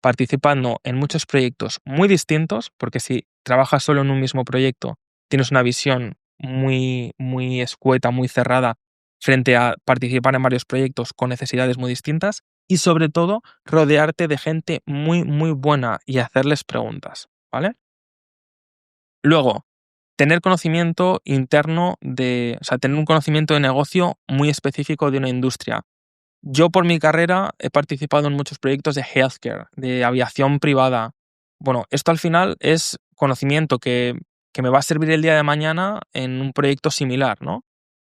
Participando en muchos proyectos muy distintos, porque si trabajas solo en un mismo proyecto, tienes una visión muy, muy escueta, muy cerrada, frente a participar en varios proyectos con necesidades muy distintas, y sobre todo rodearte de gente muy, muy buena y hacerles preguntas, ¿vale? Luego, tener conocimiento interno o sea, tener un conocimiento de negocio muy específico de una industria. Yo por mi carrera he participado en muchos proyectos de healthcare, de aviación privada. Bueno, esto al final es conocimiento que me va a servir el día de mañana en un proyecto similar, ¿no?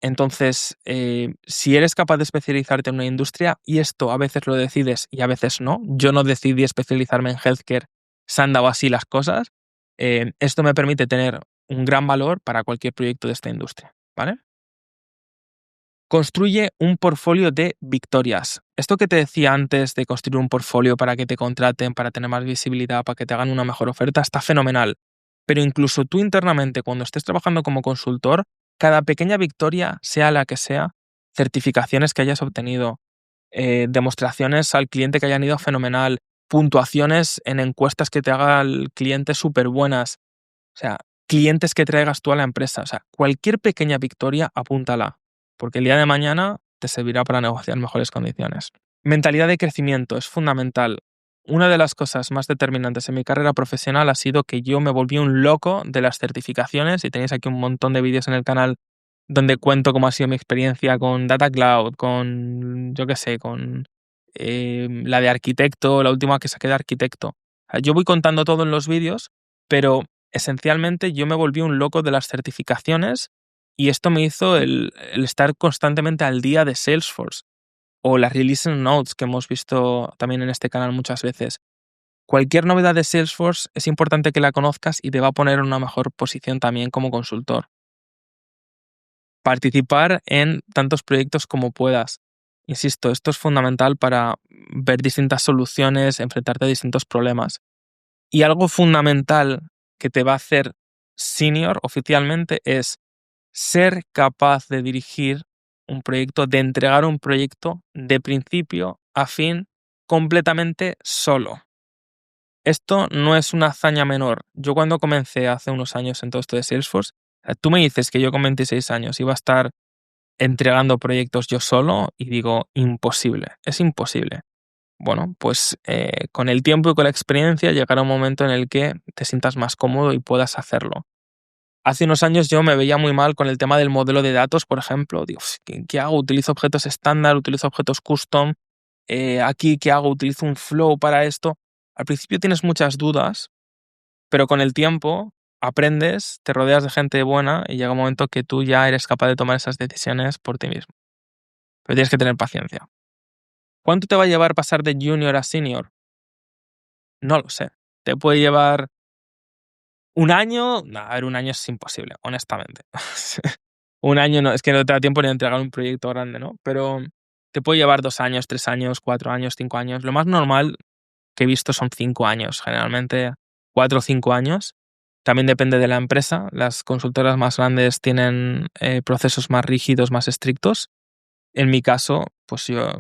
Entonces, si eres capaz de especializarte en una industria, y esto a veces lo decides y a veces no, yo no decidí especializarme en healthcare, se han dado así las cosas, esto me permite tener un gran valor para cualquier proyecto de esta industria, ¿vale? Construye un portfolio de victorias. Esto que te decía antes de construir un portfolio para que te contraten, para tener más visibilidad, para que te hagan una mejor oferta, está fenomenal. Pero incluso tú internamente, cuando estés trabajando como consultor, cada pequeña victoria, sea la que sea, certificaciones que hayas obtenido, demostraciones al cliente que hayan ido fenomenal, puntuaciones en encuestas que te haga el cliente súper buenas, o sea, clientes que traigas tú a la empresa. O sea, cualquier pequeña victoria, apúntala, porque el día de mañana te servirá para negociar mejores condiciones. Mentalidad de crecimiento es fundamental. Una de las cosas más determinantes en mi carrera profesional ha sido que yo me volví un loco de las certificaciones y tenéis aquí un montón de vídeos en el canal donde cuento cómo ha sido mi experiencia con Data Cloud, con, yo qué sé, con la de arquitecto, la última que saqué de arquitecto. O sea, yo voy contando todo en los vídeos, pero esencialmente yo me volví un loco de las certificaciones y esto me hizo el estar constantemente al día de Salesforce o las release notes que hemos visto también en este canal muchas veces. Cualquier novedad de Salesforce es importante que la conozcas y te va a poner en una mejor posición también como consultor. Participar en tantos proyectos como puedas. Insisto, esto es fundamental para ver distintas soluciones, enfrentarte a distintos problemas. Y algo fundamental que te va a hacer senior oficialmente es ser capaz de dirigir un proyecto, de entregar un proyecto de principio a fin completamente solo. Esto no es una hazaña menor. Yo cuando comencé hace unos años en todo esto de Salesforce, tú me dices que yo con 26 años iba a estar entregando proyectos yo solo y digo, imposible, es imposible. Bueno, pues con el tiempo y con la experiencia llegará un momento en el que te sientas más cómodo y puedas hacerlo. Hace unos años yo me veía muy mal con el tema del modelo de datos, por ejemplo. Digo, ¿qué hago? Utilizo objetos estándar, utilizo objetos custom. Aquí, ¿qué hago? Utilizo un flow para esto. Al principio tienes muchas dudas, pero con el tiempo aprendes, te rodeas de gente buena y llega un momento que tú ya eres capaz de tomar esas decisiones por ti mismo. Pero tienes que tener paciencia. ¿Cuánto te va a llevar pasar de junior a senior? No lo sé. ¿Te puede llevar un año? No, a ver, un año es imposible, honestamente. Un año no, es que no te da tiempo ni a entregar un proyecto grande, ¿no? Pero te puede llevar 2 años, 3 años, 4 años, 5 años. Lo más normal que he visto son 5 años, generalmente 4 o 5 años. También depende de la empresa. Las consultoras más grandes tienen procesos más rígidos, más estrictos. En mi caso, pues yo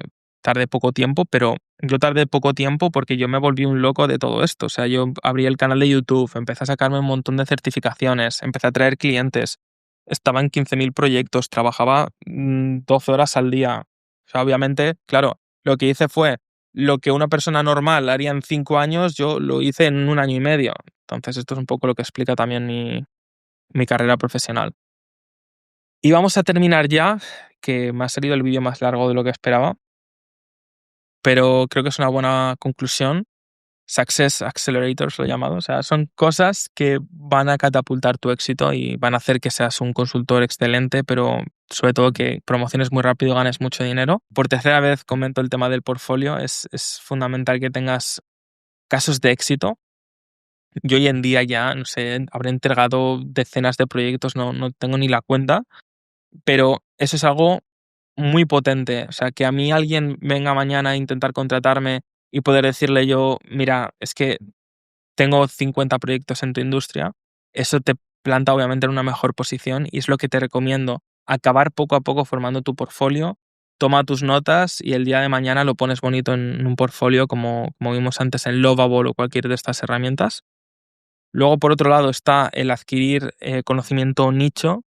tardé poco tiempo, pero yo tardé poco tiempo porque yo me volví un loco de todo esto. O sea, yo abrí el canal de YouTube, empecé a sacarme un montón de certificaciones, empecé a traer clientes, estaba en 15.000 proyectos, trabajaba 12 horas al día. O sea, obviamente, claro, lo que hice fue lo que una persona normal haría en 5 años, yo lo hice en un año y medio. Entonces, esto es un poco lo que explica también mi carrera profesional. Y vamos a terminar ya, que me ha salido el vídeo más largo de lo que esperaba, pero creo que es una buena conclusión. Success Accelerators lo he llamado. O sea, son cosas que van a catapultar tu éxito y van a hacer que seas un consultor excelente, pero sobre todo que promociones muy rápido, ganes mucho dinero. Por tercera vez comento el tema del portfolio. Es fundamental que tengas casos de éxito. Yo hoy en día ya, no sé, habré entregado decenas de proyectos, no tengo ni la cuenta, pero eso es algo muy potente. O sea, que a mí alguien venga mañana a intentar contratarme y poder decirle yo, mira, es que tengo 50 proyectos en tu industria, eso te planta obviamente en una mejor posición y es lo que te recomiendo. Acabar poco a poco formando tu portfolio, toma tus notas y el día de mañana lo pones bonito en un portfolio como vimos antes en Lovable o cualquier de estas herramientas. Luego, por otro lado, está el adquirir conocimiento nicho.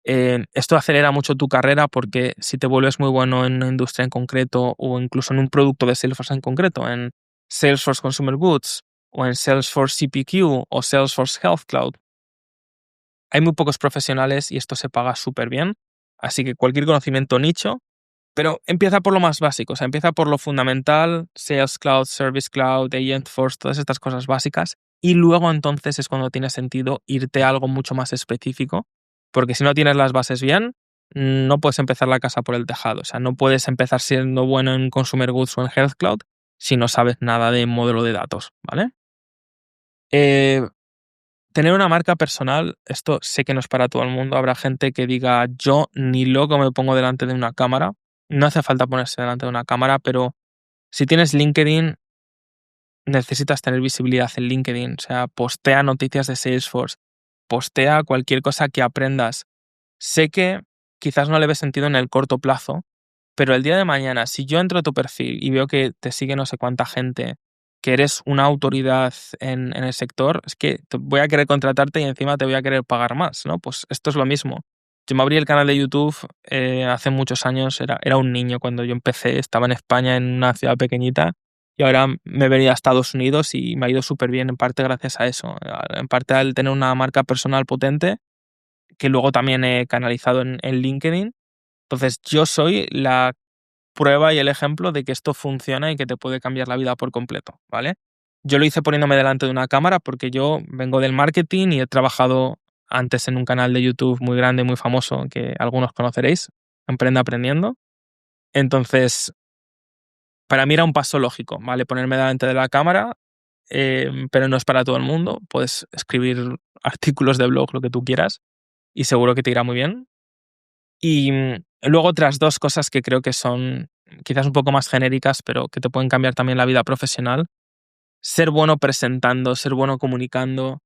Esto acelera mucho tu carrera porque si te vuelves muy bueno en una industria en concreto o incluso en un producto de Salesforce en concreto, en Salesforce Consumer Goods o en Salesforce CPQ o Salesforce Health Cloud, hay muy pocos profesionales y esto se paga súper bien. Así que cualquier conocimiento nicho, pero empieza por lo más básico, o sea, empieza por lo fundamental, Sales Cloud, Service Cloud, Agentforce, todas estas cosas básicas, y luego entonces es cuando tiene sentido irte a algo mucho más específico, porque si no tienes las bases bien, no puedes empezar la casa por el tejado, o sea, no puedes empezar siendo bueno en Consumer Goods o en Health Cloud si no sabes nada de modelo de datos, ¿vale? Eh, Tener una marca personal, esto sé que no es para todo el mundo. Habrá gente que diga, yo ni loco me pongo delante de una cámara. No hace falta ponerse delante de una cámara, pero si tienes LinkedIn, necesitas tener visibilidad en LinkedIn. O sea, postea noticias de Salesforce, postea cualquier cosa que aprendas. Sé que quizás no le ves sentido en el corto plazo, pero el día de mañana, si yo entro a tu perfil y veo que te sigue no sé cuánta gente, que eres una autoridad en el sector, es que voy a querer contratarte y encima te voy a querer pagar más, ¿no? Pues esto es lo mismo. Yo me abrí el canal de YouTube hace muchos años, era un niño cuando yo empecé, estaba en España, en una ciudad pequeñita, y ahora me he venido a Estados Unidos y me ha ido súper bien, en parte gracias a eso, en parte al tener una marca personal potente, que luego también he canalizado en LinkedIn. Entonces, yo soy la prueba y el ejemplo de que esto funciona y que te puede cambiar la vida por completo, ¿vale? Yo lo hice poniéndome delante de una cámara porque yo vengo del marketing y he trabajado antes en un canal de YouTube muy grande, muy famoso, que algunos conoceréis, Emprende Aprendiendo. Entonces, para mí era un paso lógico, ¿vale? Ponerme delante de la cámara, pero no es para todo el mundo. Puedes escribir artículos de blog, lo que tú quieras, y seguro que te irá muy bien. Y luego otras dos cosas que creo que son quizás un poco más genéricas, pero que te pueden cambiar también la vida profesional. Ser bueno presentando, ser bueno comunicando,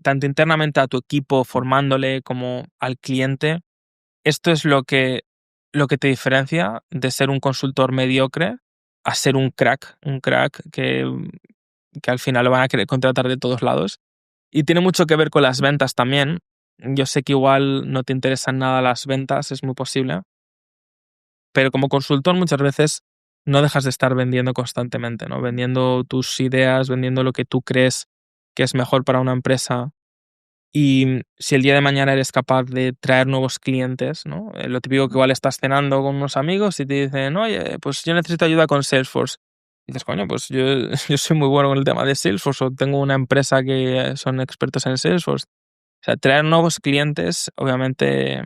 tanto internamente a tu equipo, formándole, como al cliente. Esto es lo que te diferencia de ser un consultor mediocre a ser un crack que al final lo van a querer contratar de todos lados. Y tiene mucho que ver con las ventas también. Yo sé que igual no te interesan nada las ventas, es muy posible, pero como consultor muchas veces no dejas de estar vendiendo constantemente, ¿no? Vendiendo tus ideas, vendiendo lo que tú crees que es mejor para una empresa. Y si el día de mañana eres capaz de traer nuevos clientes, ¿no? Lo típico que igual estás cenando con unos amigos y te dicen: "Oye, pues yo necesito ayuda con Salesforce". Y dices: "Coño, pues yo yo soy muy bueno con el tema de Salesforce, o tengo una empresa que son expertos en Salesforce". O sea, traer nuevos clientes, obviamente,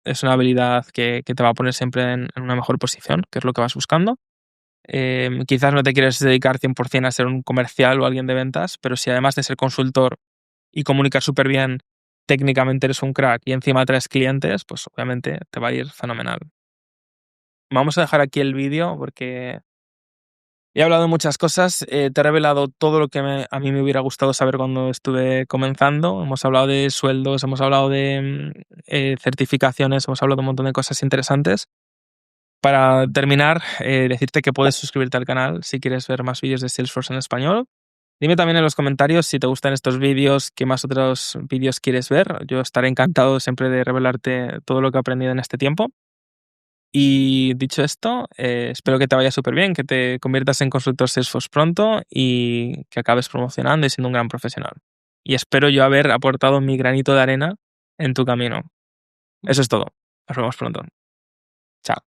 es una habilidad que te va a poner siempre en una mejor posición, que es lo que vas buscando. Quizás no te quieres dedicar 100% a ser un comercial o alguien de ventas, pero si además de ser consultor y comunicar súper bien, técnicamente eres un crack y encima traes clientes, pues obviamente te va a ir fenomenal. Vamos a dejar aquí el vídeo porque he hablado de muchas cosas, te he revelado todo lo que a mí me hubiera gustado saber cuando estuve comenzando. Hemos hablado de sueldos, hemos hablado de certificaciones, hemos hablado de un montón de cosas interesantes. Para terminar, decirte que puedes suscribirte al canal si quieres ver más vídeos de Salesforce en español. Dime también en los comentarios si te gustan estos vídeos, qué más otros vídeos quieres ver. Yo estaré encantado siempre de revelarte todo lo que he aprendido en este tiempo. Y dicho esto, espero que te vaya súper bien, que te conviertas en consultor Salesforce pronto y que acabes promocionando y siendo un gran profesional. Y espero yo haber aportado mi granito de arena en tu camino. Eso es todo. Nos vemos pronto. Chao.